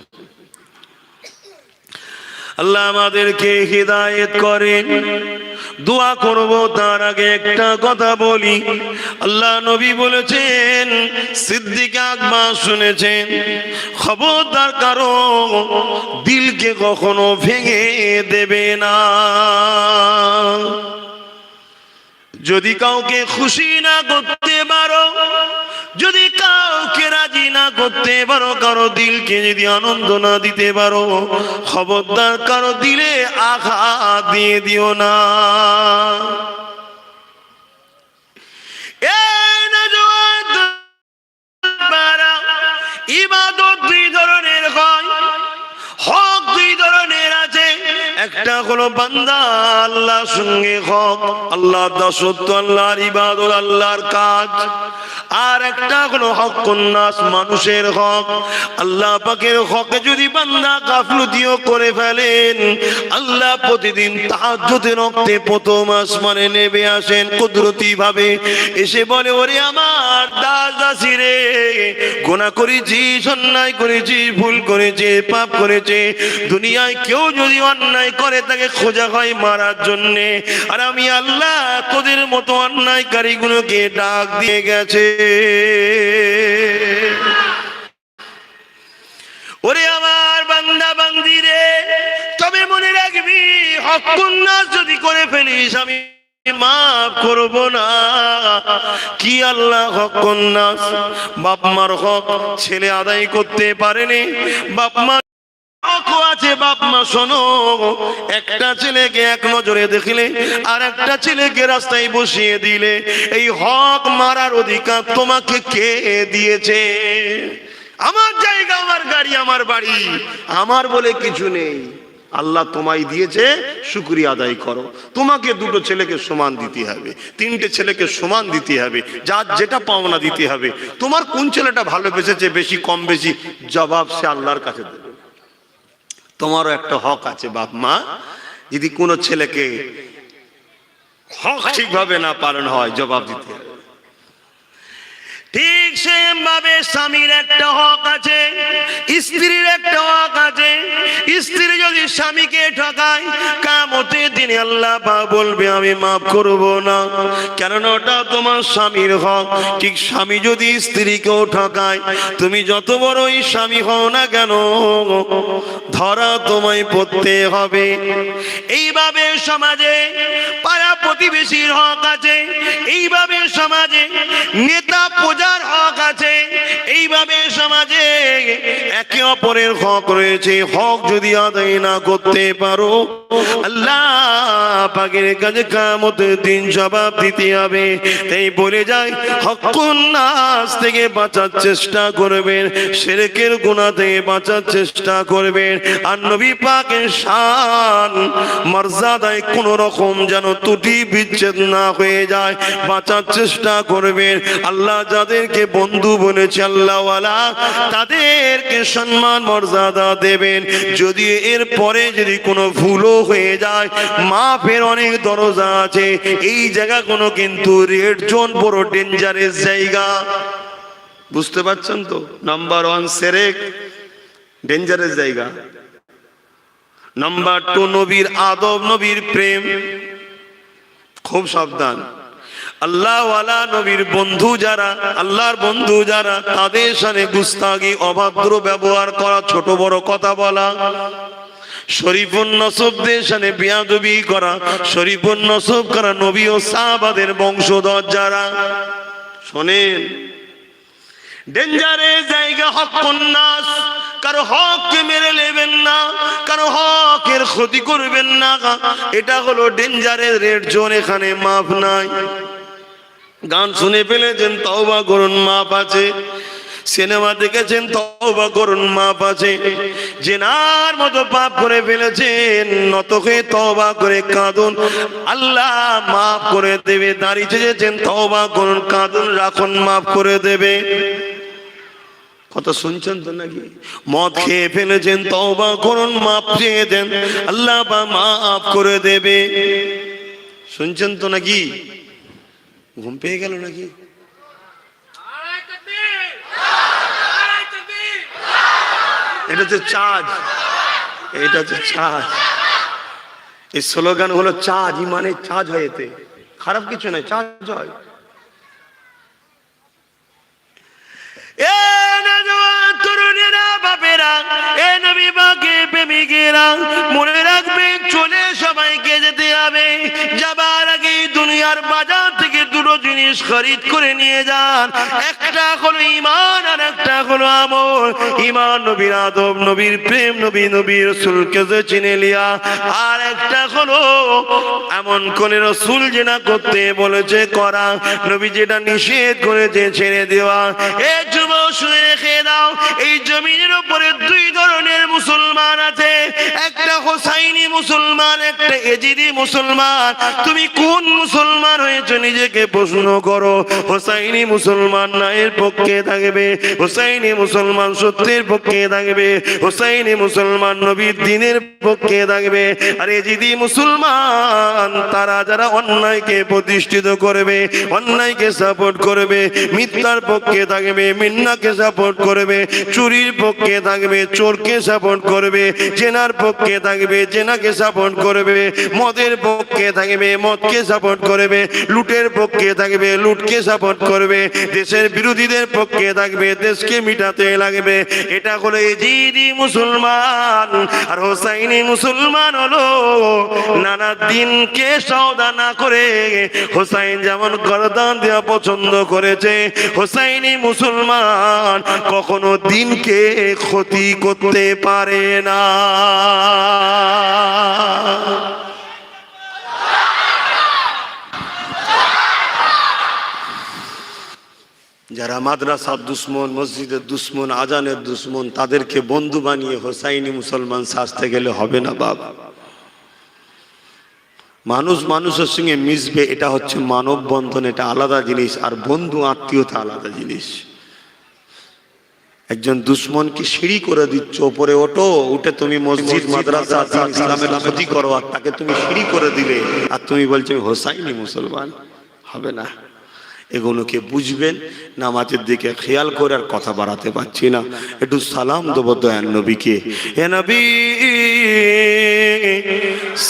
আল্লাহ আমাদেরকে হিদায়াত করেন। দোয়া করব তার আগে একটা কথা বলি। আল্লাহ নবী বলেছেন, সিদ্দিক আকবর শুনেছেন, খবরদার কারো দিলকে কখনো ভেঙে দেবে না। যদি কাউকে খুশি না করতে পারো, যদি কাউকে রাজি না করতে পারো, কারো দিলকে যদি আনন্দ না দিতে পারো, খবরদার কারো দিলে আঘাত দিয়ে দিও না। ইবাদত দুই ধরনের হয়, হক দুই ধরনের আছে। একটা হলো বান্দা আল্লাহর সঙ্গে হক, আল্লাহর দাসত্ব, আল্লাহর ইবাদত, আল্লাহর কাজ। আর একটা হলো হকুন নাস, মানুষের হক। আল্লাহ পাকের হকে যদি বান্দা গাফলতিও করে ফেলেন, আল্লাহ প্রতিদিন তাহাজ্জুদের ওয়াক্তে প্রথম আসমানে নেমে আসেন কুদরতি ভাবে, এসে বলে ওরে আমার দাস দাসী রে, গুনাহ করেছি, অন্যায় করেছি, ভুল করেছি, পাপ করেছি। দুনিয়ায় কেউ যদি অন্যায় করে তাকে খোঁজা হয় মারার জন্যে, আর আমি আল্লাহ তোদের মতো অন্যায়কারীগুলোকে ডাক দিয়ে গেছে। ওরে আমার বান্দা বান্দি রে, তবে মনে রাখবি হকুন নাস যদি করে ফেলিস আমি মাফ করব না। কি আল্লাহ হকুন নাস? বাপ মার হক ছেলে আদায় করতে পারেনি, বাপ মা আছে। বাপ মা শোনো, একটা ছেলেকে এক নজরে দেখলে আর একটা ছেলেকে রাস্তায় বসিয়ে দিলে, এই হক মারার অধিকার তোমাকে কে দিয়েছে? আমার জায়গা, আমার গাড়ি, আমার বাড়ি, আমার বলে কিছু নেই। আল্লাহ তোমায় দিয়েছে, শুকরিয়া আদায় করো। তোমাকে দুটো ছেলেকে সমান দিতে হবে, তিনটে ছেলেকে সমান দিতে হবে, যার যেটা পাওনা দিতে হবে। তোমার কোন ছেলেটা ভালোবেসেছে বেশি কম বেশি, জবাব সে আল্লাহর কাছে দেবে। তোমারও একটা হক আছে বাপ মা, যদি কোনো ছেলেকে হক ঠিকভাবে না পালন হয় জবাব দিতে হবে। ঠিক সেম ভাবে স্বামীর একটা হক আছে, স্ত্রীর একটা হক আছে। স্ত্রী যদি স্বামীকে ঠকায়, কিয়ামতের দিনে আল্লাহ পাক বলবে আমি মাফ করব না, কেননা ওটা তোমার স্বামীর হক। ঠিক স্বামী যদি স্ত্রীকেও ঠকায়, তুমি যত বড়ই স্বামী হও না কেন, ধরা তোমায় পড়তে হবে। এইভাবে সমাজে পাড়া প্রতিবেশীর হক আছে, এইভাবে সমাজে নেতা প্রজার হক আছে, এইভাবে সমাজে একে অপরের হক রয়েছে। হক যদি আদায় না করতে পারো, আল্লাহ পাকের কাছে কিয়ামতের দিন জবাব দিতে হবে। তাই বলে যায় হকুন নাস থেকে বাঁচার চেষ্টা করবেন, শিরকের গুনাহ থেকে বাঁচার চেষ্টা করবেন। আর নবী পাকের শান মর্যাদায় কোন রকম যেন ত্রুটি বিচ্ছেদ না হয়ে যায়, বাঁচার চেষ্টা করবেন। আল্লাহ যাদেরকে বন্ধু বলেছে আল্লাহওয়ালা, তাদেরকে সম্মান মর্যাদা দেবেন। যদি এর পরে যদি কোনো ভুলও হয়ে যায়, মাফের অনেক দরজা আছে। এই জায়গাগুলো কিন্তু রেড জোন, বড় ডেঞ্জারাস জায়গা। বুঝতে পারছেন তো? নাম্বার 1 শিরক, ডেঞ্জারাস জায়গা। নাম্বার 2 নবীর আদব, নবীর প্রেম, খুব সাবধান। আল্লাহওয়ালা নবীর বন্ধু যারা, আল্লাহর বন্ধু যারা, তাদের সাথে গুস্তাগি, অভদ্র ব্যবহার করা, ছোট বড় কথা বলা, শরীফুন নসবদের সাথে বেয়াদবি করা, শরীফুন নসব করা নবী ও সাহাবাদের বংশধর যারা, শোনেন ডেঞ্জারের জায়গা হকুন নাস। কারো হককে মেরে নেবেন না, কারো হকের ক্ষতি করবেন না, এটা হলো ডেঞ্জারের রেড জোন। এখানে মাফ নাই। গান শুনে ফেলেছেন, তওবা করুন, মাপ আছে। সিনেমা দেখেছেন, তওবা করুন, মাপ আছে। জিনার মতো পাপ করে ফেলেছেন, নত হয়ে তওবা করে কাঁদুন, আল্লাহ মাফ করে দেবে। দাঁড়িয়ে চেয়েছেন, তওবা করুন, কাঁদুন, রাখুন, মাফ করে দেবে। কথা শুনছেন তো নাকি? মদ খেয়ে ফেলেছেন, তওবা করুন, মাপ চেয়ে দেন, আল্লাহ মাফ করে দেবে। শুনছেন তো নাকি? ঘুম পেয়ে গেল নাকি? এটা হচ্ছে চার্জ, এটা হচ্ছে চার্জ। এই স্লোগান হলো চার্জ, ইমানের চার্জ হয়। এতে খারাপ কিছু নাই, চার্জ হয়। তরুণেরা, বাপেরা, এ নবী পাকের প্রেমিকেরা, মনে রাখবে চলে সবাইকে যেতে হবে। যাবার আগে দুনিয়ার বাজার থেকে দুটো জিনিস খরিদ করে নিয়ে যান। একটা হলো ঈমান আর একটা হলো আমল। ঈমান নবীর আদব, নবীর প্রেম, নবীর রাসূলকে যে চিনে লিয়া, আর একটা হলো এমন কোন রাসূল যেটা করতে বলেছে করা, নবী যেটা নিষেধ করেছে ছেড়ে দেওয়া। এই যুবক শুনে রেখে দাও, এই জমিনের উপরে দুই ধরনের মুসলমান আছে, একটা হোসাইনি মুসলমান, একটা এজিদি মুসলমান। তুমি কোন মুসলমান হয়েছে নিজেকে প্রশ্ন করো। হোসাইনি মুসলমান ন্যায়ের পক্ষে থাকবে, হোসাইনি মুসলমান সত্যের পক্ষে থাকবে, হোসাইনি মুসলমান নবীর দ্বীনের পক্ষে থাকবে। আর এজিদি মুসলমান তারা যারা অন্যায়কে প্রতিষ্ঠিত করবে, অন্যায়কে সাপোর্ট করবে, মিথ্যার পক্ষে থাকবে, মিথ্যাকে সাপোর্ট করবে, চুরির পক্ষে থাকবে, চোরকে সাপোর্ট করবে, জেনার পক্ষে থাকবে, জেনাকে সাপোর্ট করবে, মদের পক্ষে থাকবে, মদকে সাপোর্ট করবে, লুটের পক্ষে থাকবে, লুটকে সাপোর্ট করবে, দেশের বিরোধীদের পক্ষে থাকবে, দেশকে মিটাতে লাগবে। এটা হলো এজিদি মুসলমান। আর হোসাইনি মুসলমান হলো নানা দিনকে সওদা না করে, হোসাইন যেমন গর্দান দেওয়া পছন্দ করেছে, হোসাইনি মুসলমান কখনো দিনকে ক্ষতি করতে পারে না। যারা মাদ্রাসার দুশ্মন, মসজিদের দুশ্মন, আজানের দুশ্মন, তাদেরকে বন্ধু বানিয়ে হোসাইনি মুসলমান সাজতে গেলে হবে না বাবা। মানুষ মানুষের সঙ্গে মিশবে, এটা হচ্ছে মানব বন্ধন, এটা আলাদা জিনিস। আর বন্ধু আত্মীয়তা আলাদা জিনিস। একজন দুশ্মনকে সিঁড়ি করে দিচ্ছ, ওপরে ওঠো, উঠে তুমি মসজিদ মাদ্রাসা ইসলামের ক্ষতি করো, আর তাকে তুমি সিঁড়ি করে দিলে, আর তুমি বলছো হোসাইনি মুসলমান, হবে না। এগুলোকে বুঝবেন, নামাজের দিকে খেয়াল করে। আর কথা বাড়াতে পারছি না, একটু সালাম দেবো দয়াল নবীকে। হে নবী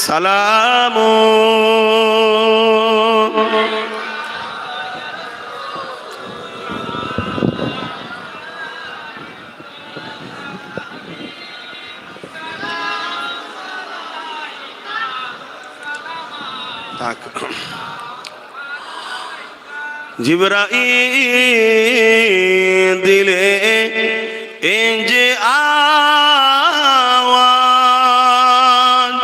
সালাম, জিবরাইল দিলে এই যে আওয়াজ,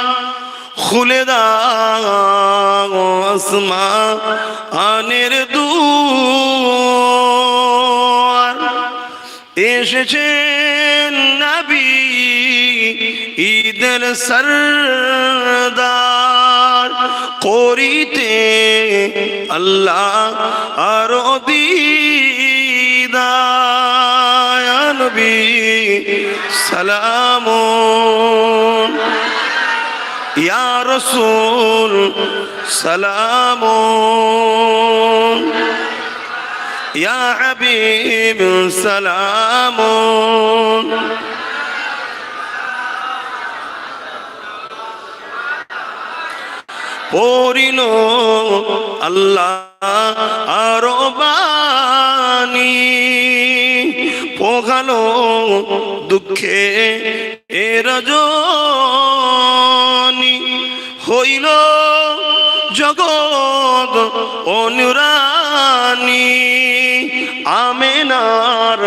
খুলে দাও আসমানের দুয়ার, এসেছেন নবী ঈদের সরদার, করিতে আল্লাহ আর দিদার। নবী সালাম, ইয়া রাসূল সালাম, ইয়া হাবিব সালাম। পড়িল আল্লাহ আরো বাণী, পোঘালো দুঃখে এ রজনী, হইল জগৎ অনুরানী, আমেনার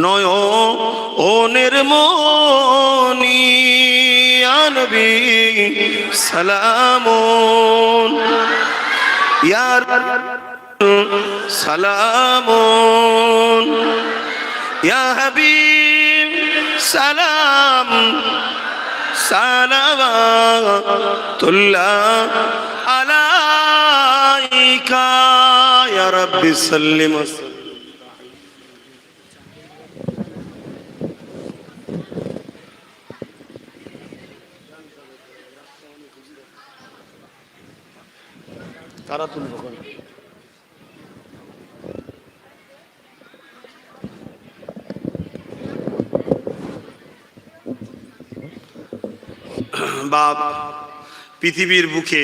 নয়নের মনি। নবী সালাম, ইয়া সালাম, ইয়া হাবিব সালাম, সালাওয়াতুল্লাহ আলাইকা ইয়া রাব্বি সাল্লিম। তারা তুলব বাপ, পৃথিবীর বুকে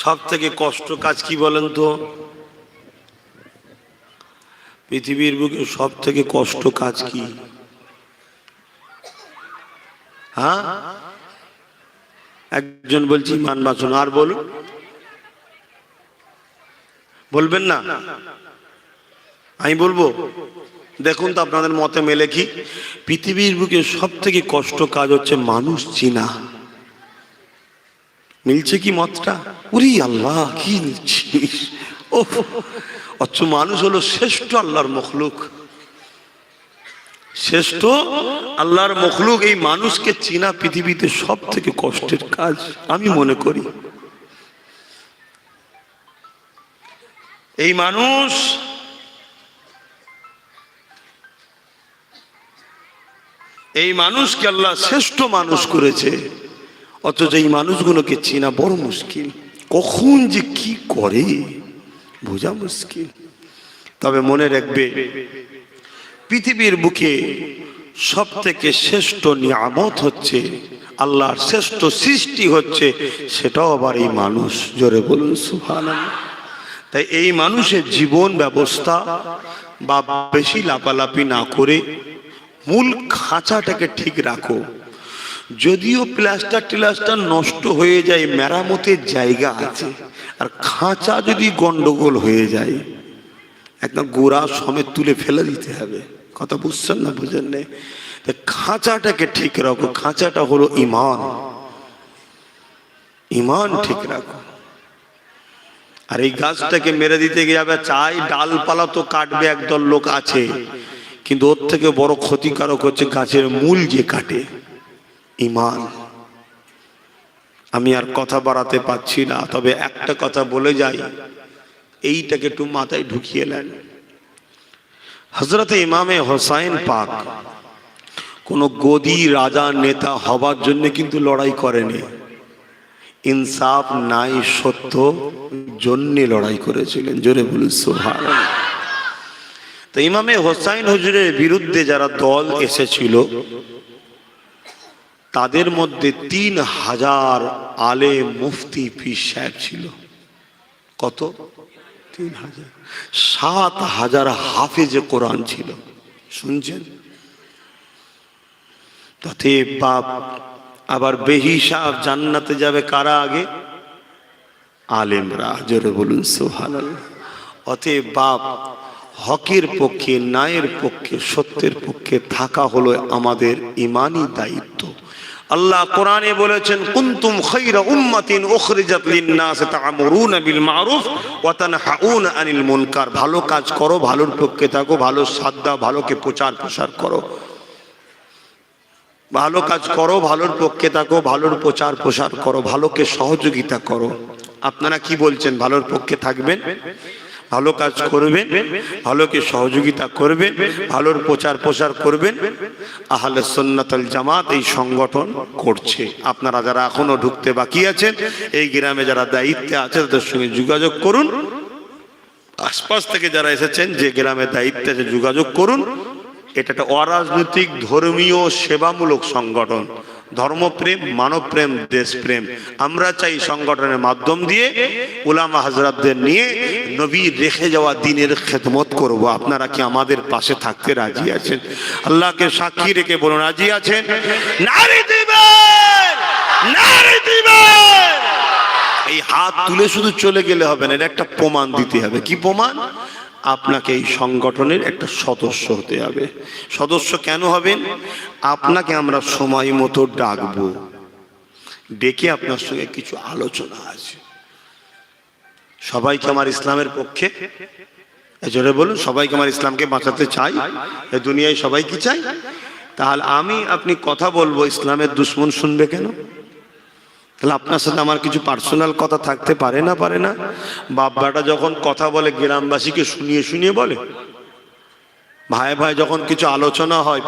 সব থেকে কষ্ট কাজ কি বলেন তো? পৃথিবীর বুকে সব থেকে কষ্ট কাজ কি? হ্যাঁ, একজন বলছি ইমান বাঁচানো, আর বলুন বলবেন না? আমি বলবো। দেখুন তো আপনাদের মতে মেলে কি? পৃথিবীর বুকে সব থেকে কষ্ট কাজ হচ্ছে মানুষ চিনা। মিলছে কি মতটা? উরি আল্লাহ, কি জিনিস! ও, অথচ মানুষ হলো শ্রেষ্ঠ আল্লাহর মখলুক, শ্রেষ্ঠ আল্লাহর মখলুক। এই মানুষকে চিনা পৃথিবীতে সব থেকে কষ্টের কাজ আমি মনে করি। এই মানুষ এই মানুষকে আল্লাহ শ্রেষ্ঠ মানুষ করেছে, অথচ এই মানুষগুলোকে চেনা বড় মুশকিল। কখন যে কি করে বোঝা মুশকিল। তবে মনে রাখবে, পৃথিবীর বুকে সব থেকে শ্রেষ্ঠ নিয়ামত হচ্ছে, আল্লাহর শ্রেষ্ঠ সৃষ্টি হচ্ছে, সেটাও আবার এই মানুষ। জোরে বলুন সুবহানাল্লাহ। তাই এই মানুষের জীবন ব্যবস্থা বা বেশি লাপালাপি না করে মূল খাঁচাটাকে ঠিক রাখো। যদিও প্লাস্টার টিলাস্টার নষ্ট হয়ে যায়, মেরামতের জায়গা আছে। আর খাঁচা যদি গন্ডগোল হয়ে যায়, একদম গোড়া সমেত তুলে ফেলে দিতে হবে। কথা বুঝছেন না? বুঝেন না? খাঁচাটাকে ঠিক রাখো। খাঁচাটা হলো ঈমান। ঈমান ঠিক রাখো। আর এই গাছটাকে মেরে দিতে যাবে, চাই ডালপালা তো কাটবে, একদল লোক আছে, কিন্তু ওর থেকে বড় ক্ষতিকারক হচ্ছে গাছের মূল যে কাটে, ঈমান। আমি আর কথা বাড়াতে পারছি না, তবে একটা কথা বলে যাই, এইটাকে একটু মাথায় ঢুকিয়ে নেন। হযরত ইমামে হোসাইন পাক কোন গদি রাজা নেতা হবার জন্য কিন্তু লড়াই করেনি, ইনসাফ নাই সত্য জন্য লড়াই করেছিলেন। জোরে বলুন সুবহানাল্লাহ। তো ইমামে হোসাইন হুজুরের বিরুদ্ধে যারা দল এসেছিল, তাদের মধ্যে 3000 আলেম মুফতি পীর সাহেব ছিল। কত? 3000। 7000 হাফেজে কোরআন ছিল। শুনছেন? তাতে বাপ আবার বেহিসাব জান্নাতে যাবে কারা আগে? আলেমরা। জোরে বলুন সুবহানাল্লাহ। অতএব বাপ, হকের পক্ষে, ন্যায়ের পক্ষে, সত্যের পক্ষে থাকা হলো আমাদের ঈমানি দায়িত্ব। আল্লাহ কোরআনে বলেছেন, কুনতুম খায়রা উম্মাতিন উখরিজাত লিন-নাস তা'মুরুনা বিল মা'রুফ ওয়া তানহাউনা আনিল মুনকার। ভালো কাজ করো, ভালোর পক্ষে থাকো, ভালো সাথ দাও, ভালোকে প্রচার প্রসার করো। ভালো কাজ করো, ভালোর পক্ষে থাকো, ভালোর প্রচার প্রসার করো, ভালোকে সহযোগিতা করো। আপনারা কি বলছেন? ভালোর পক্ষে থাকবেন, ভালো কাজ করবেন, ভালোকে সহযোগিতা করবেন, ভালোর প্রচার প্রসার করবেন। আহলে সুন্নাত ওয়াল জামাত এই সংগঠন করছে। আপনারা যারা এখনো ঢুকতে বাকি আছেন, এই গ্রামে যারা দায়িত্বে আছে, তাদের সঙ্গে যোগাযোগ করুন। আশপাশ থেকে যারা এসেছেন, যে গ্রামে দায়িত্বে আছে, যোগাযোগ করুন। এটা একটা অরাজনৈতিক ধর্মীয় সেবামূলক সংগঠন। ধর্মপ্রেম, মানবপ্রেম, দেশপ্রেম। আমরা চাই সংগঠনের মাধ্যম দিয়ে উলামা হযরতদের নিয়ে নবীর রেখে যাওয়া দ্বীনের খেদমত করব। আপনারা কি আমাদের পাশে থাকতে রাজি আছেন? আল্লাহকে সাক্ষী রেখে বলুন, রাজি আছেন? নারে দিবেন, নারে দিবেন। এই হাত তুলে শুধু চলে গেলে হবে না, এটা একটা প্রমাণ দিতে হবে। কি প্রমাণ? আপনাকে এই সংগঠনের একটা সদস্য হতে হবে। সদস্য কেন হবেন? আপনাকে আমরা সময় মতো ডাকবো, ডেকে আপনার সঙ্গে কিছু আলোচনা আছে। সবাইকে আমার ইসলামের পক্ষে, জোরে বলুন, সবাইকে আমার ইসলামকে বাঁচাতে চাই। এই দুনিয়ায় সবাই কি চাই? তাহলে আমি আপনি কথা বলবো, ইসলামের দুশ্মন শুনবে কেন? তাহলে আপনার সাথে আমার কিছু পার্সোনাল কথা থাকতে পারে না? পারে না? বাপ্পাটা যখন কথা বলে গ্রামবাসীকে শুনিয়ে শুনিয়ে বলে, ভাই ভাই যখন কিছু আলোচনা হয়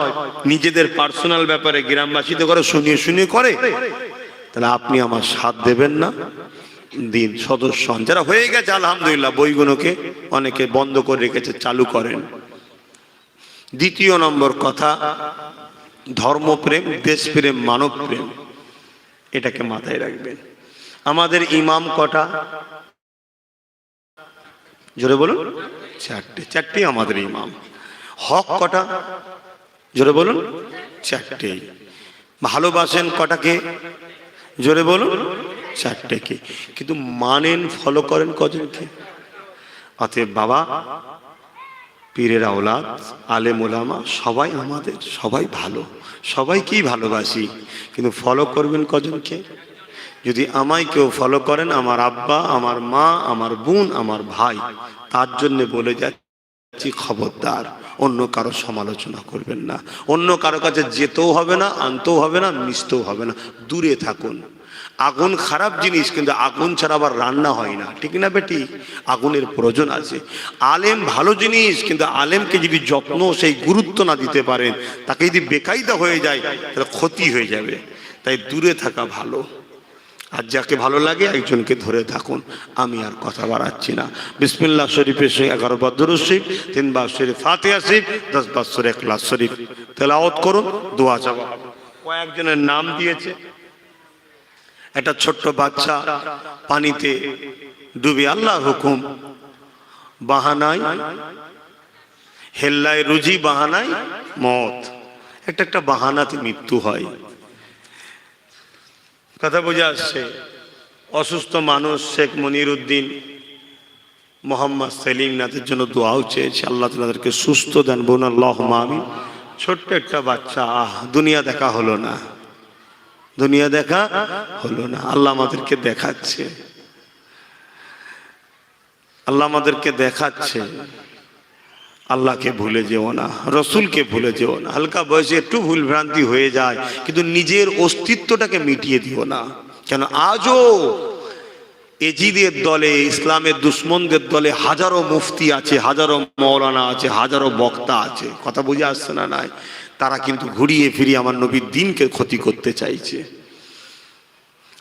নিজেদের পার্সোনাল ব্যাপারে গ্রামবাসীতে করে শুনিয়ে শুনিয়ে করে, তাহলে আপনি আমার সাথ দেবেন না? দিন, সদস্য হন। যারা হয়ে গেছে আলহামদুলিল্লাহ, বইগুলোকে অনেকে বন্ধ করে রেখেছে, চালু করেন। দ্বিতীয় নম্বর কথা, ধর্মপ্রেম, দেশপ্রেম, মানবপ্রেম, এটাকে মাথায় রাখবেন। আমাদের ইমাম কটা? জোরে বলুন। চারটে। চারটে আমাদের ইমাম। হক কটা? জোরে বলুন। চারটে। ভালোবাসেন কটাকে? জোরে বলুন। চারটেকে। কিন্তু মানেন, ফলো করেন কজনকে? অতএব বাবা, পীরের আওলাদ, আলেম ওলামা সবাই আমাদের, সবাই ভালো, সবাইকেই ভালোবাসি, কিন্তু ফলো করবেন কজনকে? যদি আমায় কেউ ফলো করেন, আমার আব্বা, আমার মা, আমার বোন, আমার ভাই, তার জন্য বলে যাচ্ছি খবরদার অন্য কারো সমালোচনা করবেন না। অন্য কারো কাছে যেতেও হবে না, আনতেও হবে না, মিশতেও হবে না, দূরে থাকুন। আগুন খারাপ জিনিস, কিন্তু আগুন ছাড়া আবার রান্না হয় না, ঠিক না বেটি? আগুনের প্রয়োজন আছে। আলেম ভালো জিনিস, কিন্তু আলেমকে যদি যত্ন, সেই গুরুত্ব না দিতে পারেন, তাকে যদি বেকায়দা হয়ে যায়, তাহলে ক্ষতি হয়ে যাবে। তাই দূরে থাকা ভালো। আর যাকে ভালো লাগে একজনকে ধরে থাকুন। আমি আর কথা বাড়াচ্ছি না। বিসমিল্লাহ শরীফের সঙ্গে 11 বার দুরূদ শরীফ, 3 বার শরীফ ফাতিহা শরীফ, 10 বার সূরা ইখলাস শরীফ তেলাওয়াত করুন, দোয়া চাওয়া হবে। কয়েকজনের নাম দিয়েছে। একটা ছোট্ট বাচ্চা পানিতে ডুবে, আল্লাহর হুকুম, বাহানায় হেল্লায় রুজি, বাহানায় মত। একটা বাহানাতে মৃত্যু হয়। কথা বোঝা আসছে? অসুস্থ মানুষ শেখ মনির উদ্দিন, মোহাম্মদ সেলিম, নাদের জন্য দোয়াও চেয়েছে, আল্লাহ তাদেরকে সুস্থ দেন, বোন আল্লাহুম্মা আমিন। ছোট্ট একটা বাচ্চা, দুনিয়া দেখা হলো না, দুনিয়া দেখা হলো না। আল্লাহ আমাদেরকে দেখাচ্ছে, আল্লাহ আমাদেরকে দেখাচ্ছে। আল্লাহকে ভুলে যেও না, রসুলকে ভুলে যেও না। হালকা বয়সে একটু ভুল ভ্রান্তি হয়ে যায়, কিন্তু নিজের অস্তিত্বটাকে মিটিয়ে দিও না। কেন আজও এজিদের দলে, ইসলামের দুশ্মনদের দলে হাজারো মুফতি আছে, হাজারো মৌলানা আছে, হাজারো বক্তা আছে। কথা বুঝে আসছে না? নাই, তারা কিন্তু ঘুরিয়ে ফিরিয়ে আমার নবীর দ্বীনকে ক্ষতি করতে চাইছে।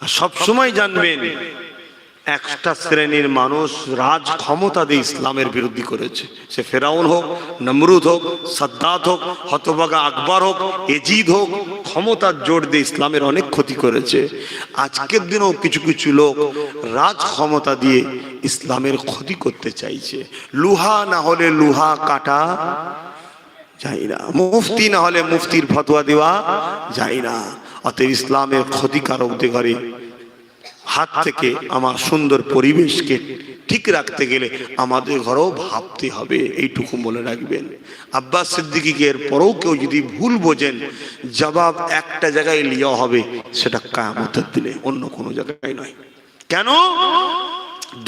আর সব সময় জানবেন, একটা শ্রেণীর মানুষ রাজ ক্ষমতা দিয়ে ইসলামের বিরোধী করেছে। সে ফেরাউন হোক, নমরুদ হোক, সাদ্দাত হোক, হতভাগা আকবর হোক, এজিদ হোক, ক্ষমতার জোর দিয়ে ইসলামের অনেক ক্ষতি করেছে। আজকের দিনেও কিছু কিছু লোক রাজ ক্ষমতা দিয়ে ইসলামের ক্ষতি করতে চাইছে। লুহা না হলে লুহা কাটা যায় না, মুফতি না হলে মুফতির ফতোয়া দেওয়া যায় না। অতএব ইসলামের ক্ষতিকারকদের ঘরে হাত থেকে আমার সুন্দর পরিবেশকে ঠিক রাখতে গেলে আমাদের ঘরেও ভাবতে হবে, এইটুকু মনে রাখবেন। আব্বাস সিদ্দিকীকে এর পরেও কেউ যদি ভুল বোঝেন, জবাব একটা জায়গায় লিয়া হবে, সেটা কিয়ামতের দিনে, অন্য কোনো জায়গায় নয়। কেন?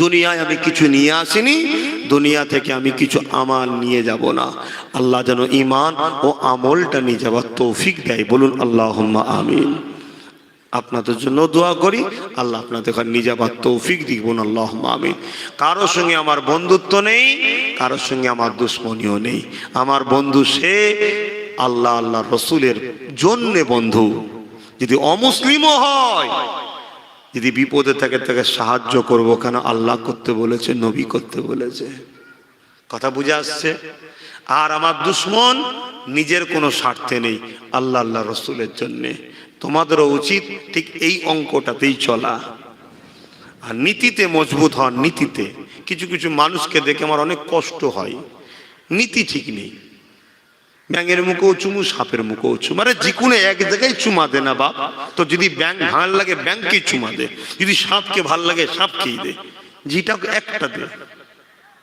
দুনিয়ায় আমি কিছু নিয়ে আসিনি, দুনিয়া থেকে আমি কিছু আমাল নিয়ে যাব না। আল্লাহ যেন ঈমান ও আমলটা নিয়ে যাওয়ার তৌফিক দেয়, বলুন আল্লাহুম্মা আমিন। আপনাদের জন্য দোয়া করি, আল্লাহ আপনাদের নিয়ে যাবার তৌফিক দিবেন, আল্লাহুম্মা আমিন। কারোর সঙ্গে আমার বন্ধুত্ব নেই, কারোর সঙ্গে আমার দুশ্মনীও নেই। আমার বন্ধু সে আল্লাহ, আল্লাহ রসুলের জন্য বন্ধু। যদি অমুসলিমও হয়, যদি বিপদে থাকে, তাকে সাহায্য করব। কেন? আল্লাহ করতে বলেছে, নবী করতে বলেছে। কথা বুঝে আসছে? আর আমার দুশ্মন নিজের কোনো স্বার্থে নেই, আল্লাহ, আল্লাহ রসুলের জন্যে। তোমাদেরও উচিত ঠিক এই অঙ্কটাতেই চলা, আর নীতিতে মজবুত হন। নীতিতে কিছু কিছু মানুষকে দেখে আমার অনেক কষ্ট হয়, নীতি ঠিক নেই। ব্যাঙের মুখেও চুমু, সাপের মুখেও চুমু। আরে যে কোনো এক জায়গায় চুমা দে না বাপ। তো যদি ব্যাঙ ভাল লাগে ব্যাঙকে চুমা দে, যদি সাপকে ভাল লাগে সাপকেই দে, যেটা একটা দে।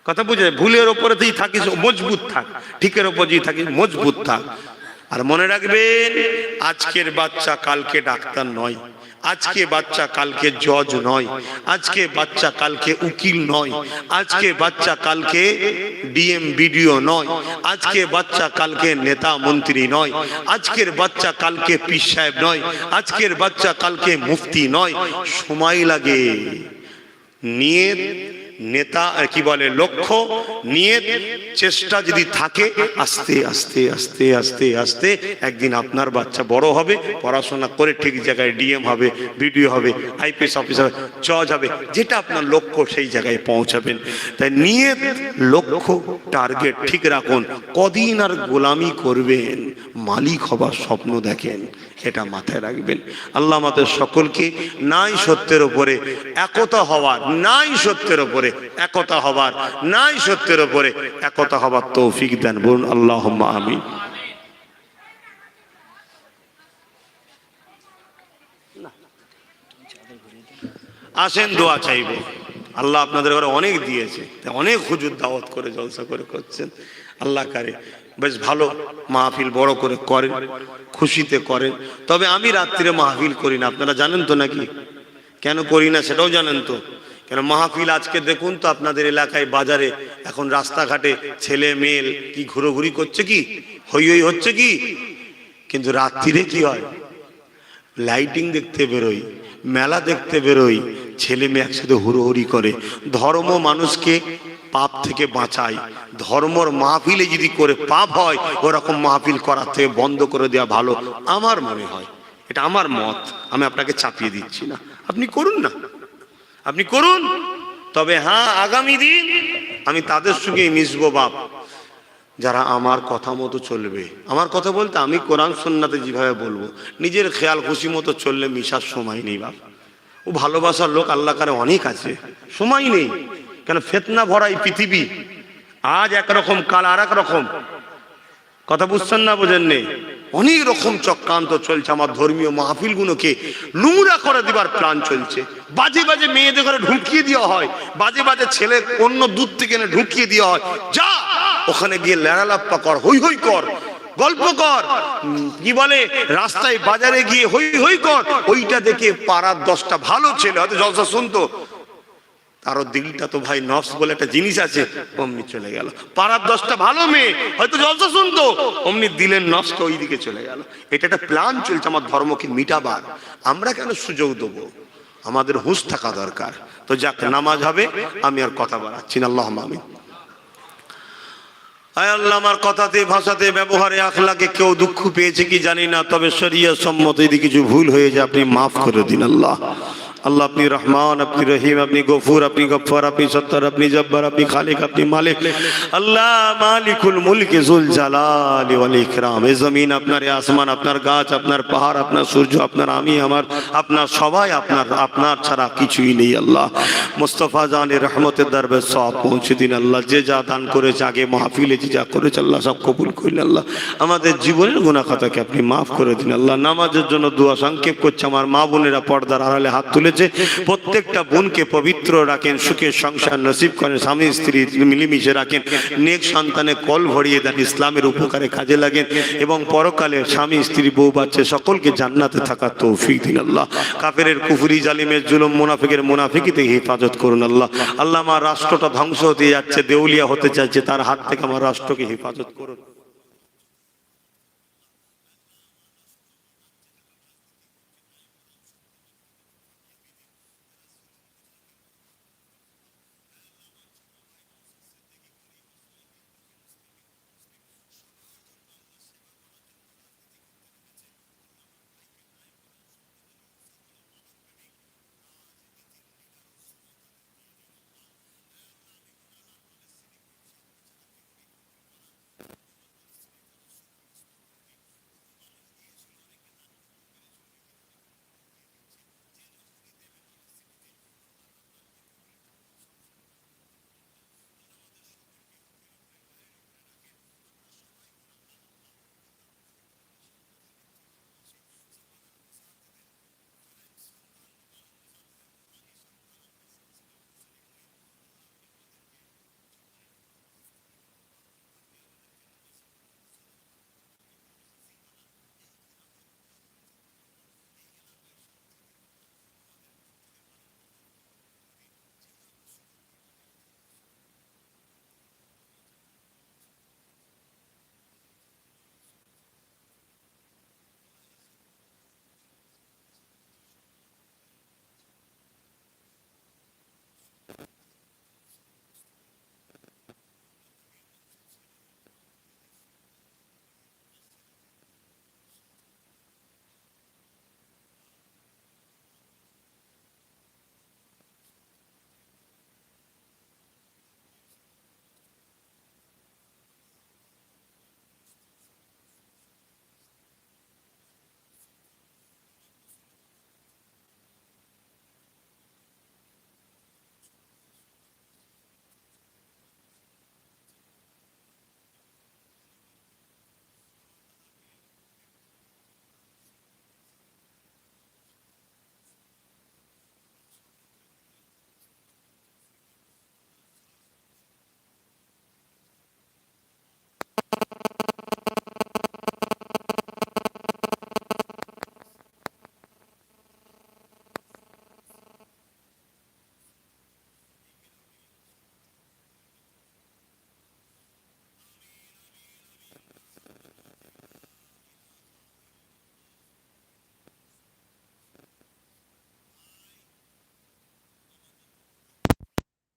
কথা বুঝে? ভুলের ওপরে তুই থাকিস মজবুত থাক, ঠিকের ওপর যদি থাকিস মজবুত থাক। আর মনে রাখবেন, আজকের বাচ্চা কালকে ডাক্তার নয়, আজকে বাচ্চা কালকে জজ নয়, আজকে বাচ্চা কালকে উকিল নয়, আজকে বাচ্চা কালকে ডিএম বিডিও নয়, আজকে বাচ্চা কালকে নেতা মন্ত্রী নয়, আজকের বাচ্চা কালকে পীর সাহেব নয়, আজকের বাচ্চা কালকে মুফতি নয়। সময় লাগে। নিয়ত, নেতা কি বলে, লক্ষ্য, নিয়ত, চেষ্টা যদি থাকে, আস্তে আস্তে আস্তে আস্তে আস্তে একদিন আপনার বাচ্চা বড় হবে, পড়াশোনা করে ঠিক জায়গায় ডিএম হবে, বিডিও হবে, আইপিএস অফিসার, জজ হবে। যেটা আপনার লক্ষ্য সেই জায়গায় পৌঁছাবেন। তাই নিয়ত, লক্ষ্য, টার্গেট ঠিক রাখুন। কদিন আর গোলামি করবেন, মালিক হবার স্বপ্ন দেখেন, এটা মাথায় রাখবেন। আল্লাহ আমাদের সকলকে নাই সত্যের উপরে একতা হওয়ার, নাই সত্যের উপরে একতা হবার, নাই সত্যের উপরে একতা হবার তৌফিক দেন, বলুন আল্লাহুম্মা আমিন। আসেন দোয়া চাইব, আল্লাহ আপনাদের ঘরে অনেক দিয়েছে, অনেক হুজুর দাওয়াত করে জলসা করে করছেন। আল্লাহ কারে বেশ ভালো মাহফিল বড় করে করেন, খুশিতে করেন। তবে আমি রাত্রিরে মাহফিল করি না, আপনারা জানেন তো নাকি? কেন করি না সেটাও জানেন তো? কেন মাহফিল আজকে দেখুন তো আপনাদের এলাকায় বাজারে এখন রাস্তাঘাটে ছেলে মেয়ে কি ঘুরোঘুরি করছে, কি হই হই হচ্ছে কি, কিন্তু রাত্রিরে কি হয়? লাইটিং দেখতে বেরোই, মেলা দেখতে বেরোই, ছেলে মেয়ে একসাথে হুড়োহুড়ি করে। ধর্ম মানুষকে পাপ থেকে বাঁচায়। ধর্মর মাহফিলে যদি করে পাপ হয়, ওরকম মাহফিল করার থেকে বন্ধ করে দেওয়া ভালো আমার মনে হয়। এটা আমার মত, আমি আপনাকে চাপিয়ে দিচ্ছি না। আপনি করুন না, আপনি করুন। তবে হ্যাঁ, আগামী দিন আমি তাদের সঙ্গে মিশবো বাপ, যারা আমার কথা মতো চলবে। আমার কথা বলতে আমি কোরআন সুন্নাতে যেভাবে বলবো, নিজের খেয়াল খুশি মতো চললে মিশার সময় নেই বাপ। ও ভালোবাসার লোক আল্লাহ কারে অনেক আছে, সময় নেই। কেন ফিতনা ভরা এই পৃথিবী, আজ একরকম কাল আর এক রকম। কথা বুঝছেন না, বোঝেন নেই? অনেক রকম চক্রান্ত চলছে। আমার ধর্মীয় মাহফিলগুলোকে নোংরা করে দিবার প্ল্যান চলছে। বাজে বাজে মেয়েদের ঘরে ঢুকিয়ে দেওয়া হয়, বাজে বাজে ছেলে অন্য দূর থেকে এনে ঢুকিয়ে দেওয়া হয়। যা ওখানে গিয়ে লেড়ালাপ্পা কর, হই হই কর, গল্প কর, কি বলে রাস্তায় বাজারে গিয়ে হই হই কর। ওইটা দেখে পাড়ার 10টা ভালো ছেলে হয়তো জলসা শুনতো, তারও দিলটা তো ভাই নফস বলে একটা জিনিস আছে, অমনি চলে গেল। পাড়ার 10টা ভালো মেয়ে হয়তো জলসা শুনতো, অমনি দিলের নফসটা ওই দিকে চলে গেল। এটা একটা প্ল্যান চলছে আমার ধর্মকে মিটাবার। আমরা কেন সুযোগ দেবো? আমাদের হুঁশ থাকা দরকার। তো যাক, নামাজ হবে, আমি আর কথা বাড়াচ্ছি না। আল্লাহ আমিন। আয় আল্লাহ, আমার কথাতে ভাষাতে ব্যবহারে আখলাকে কেউ দুঃখ পেয়েছে কি জানি না, তবে শরিয়ত সম্মত যদি কিছু ভুল হয়ে যায় আপনি মাফ করে দিন। আল্লাহ আল্লাহ আপনি রহমান, আপনি রহিম, আপনি গফুর, আপনি গফফার, আপনি সত্তার, আপনি জব্বার, আপনি খালিক, আপনি মালিক। আল্লাহ মালিকুল মুলক যুল জালালি ওয়াল ইকরাম। এই জমিন আপনার, এই আসমান আপনার, গাছ আপনার, পাহাড় আপনার, সূর্য আপনার, আমি আমার, আপনার সবাই আপনার, আপনার ছাড়া কিছুই নেই। আল্লাহ মুস্তাফা জানের রহমতের দরবারে সব পৌঁছে দিন। আল্লাহ যে যা দান করেছে আগে মাহফিলে যে যা করেছে আল্লাহ সব কবুল করুন। আল্লাহ আমাদের জীবনের গুনাহ খাতাকে আপনি মাফ করে দিন। আল্লাহ নামাজের জন্য দোয়া সংক্ষেপ করছে আমার মা বোনেরা, পর্দার আড়ালে হাত তুলে প্রত্যেকটা বোনকে পবিত্র রাখেন, সুখের সংসার নসিব করেন, স্বামী স্ত্রী মিলেমিশে রাখেন, নেক সন্তানে কল ভরিয়ে দেন, ইসলামের উপকারে কাজে লাগেন, এবং পরকালে স্বামী স্ত্রী বউ বাচ্চা সকলকে জান্নাতে থাকার তৌফিক দিন। আল্লাহ কাফেরের কুফরি, জালিমের জুলুম, মুনাফিকের মুনাফিকি থেকে হেফাজত করুন। আল্লাহ আল্লাহ আমার রাষ্ট্রটা ধ্বংস হতে যাচ্ছে, দেউলিয়া হতে চাইছে, তার হাত থেকে আমার রাষ্ট্রকে হেফাজত করুন।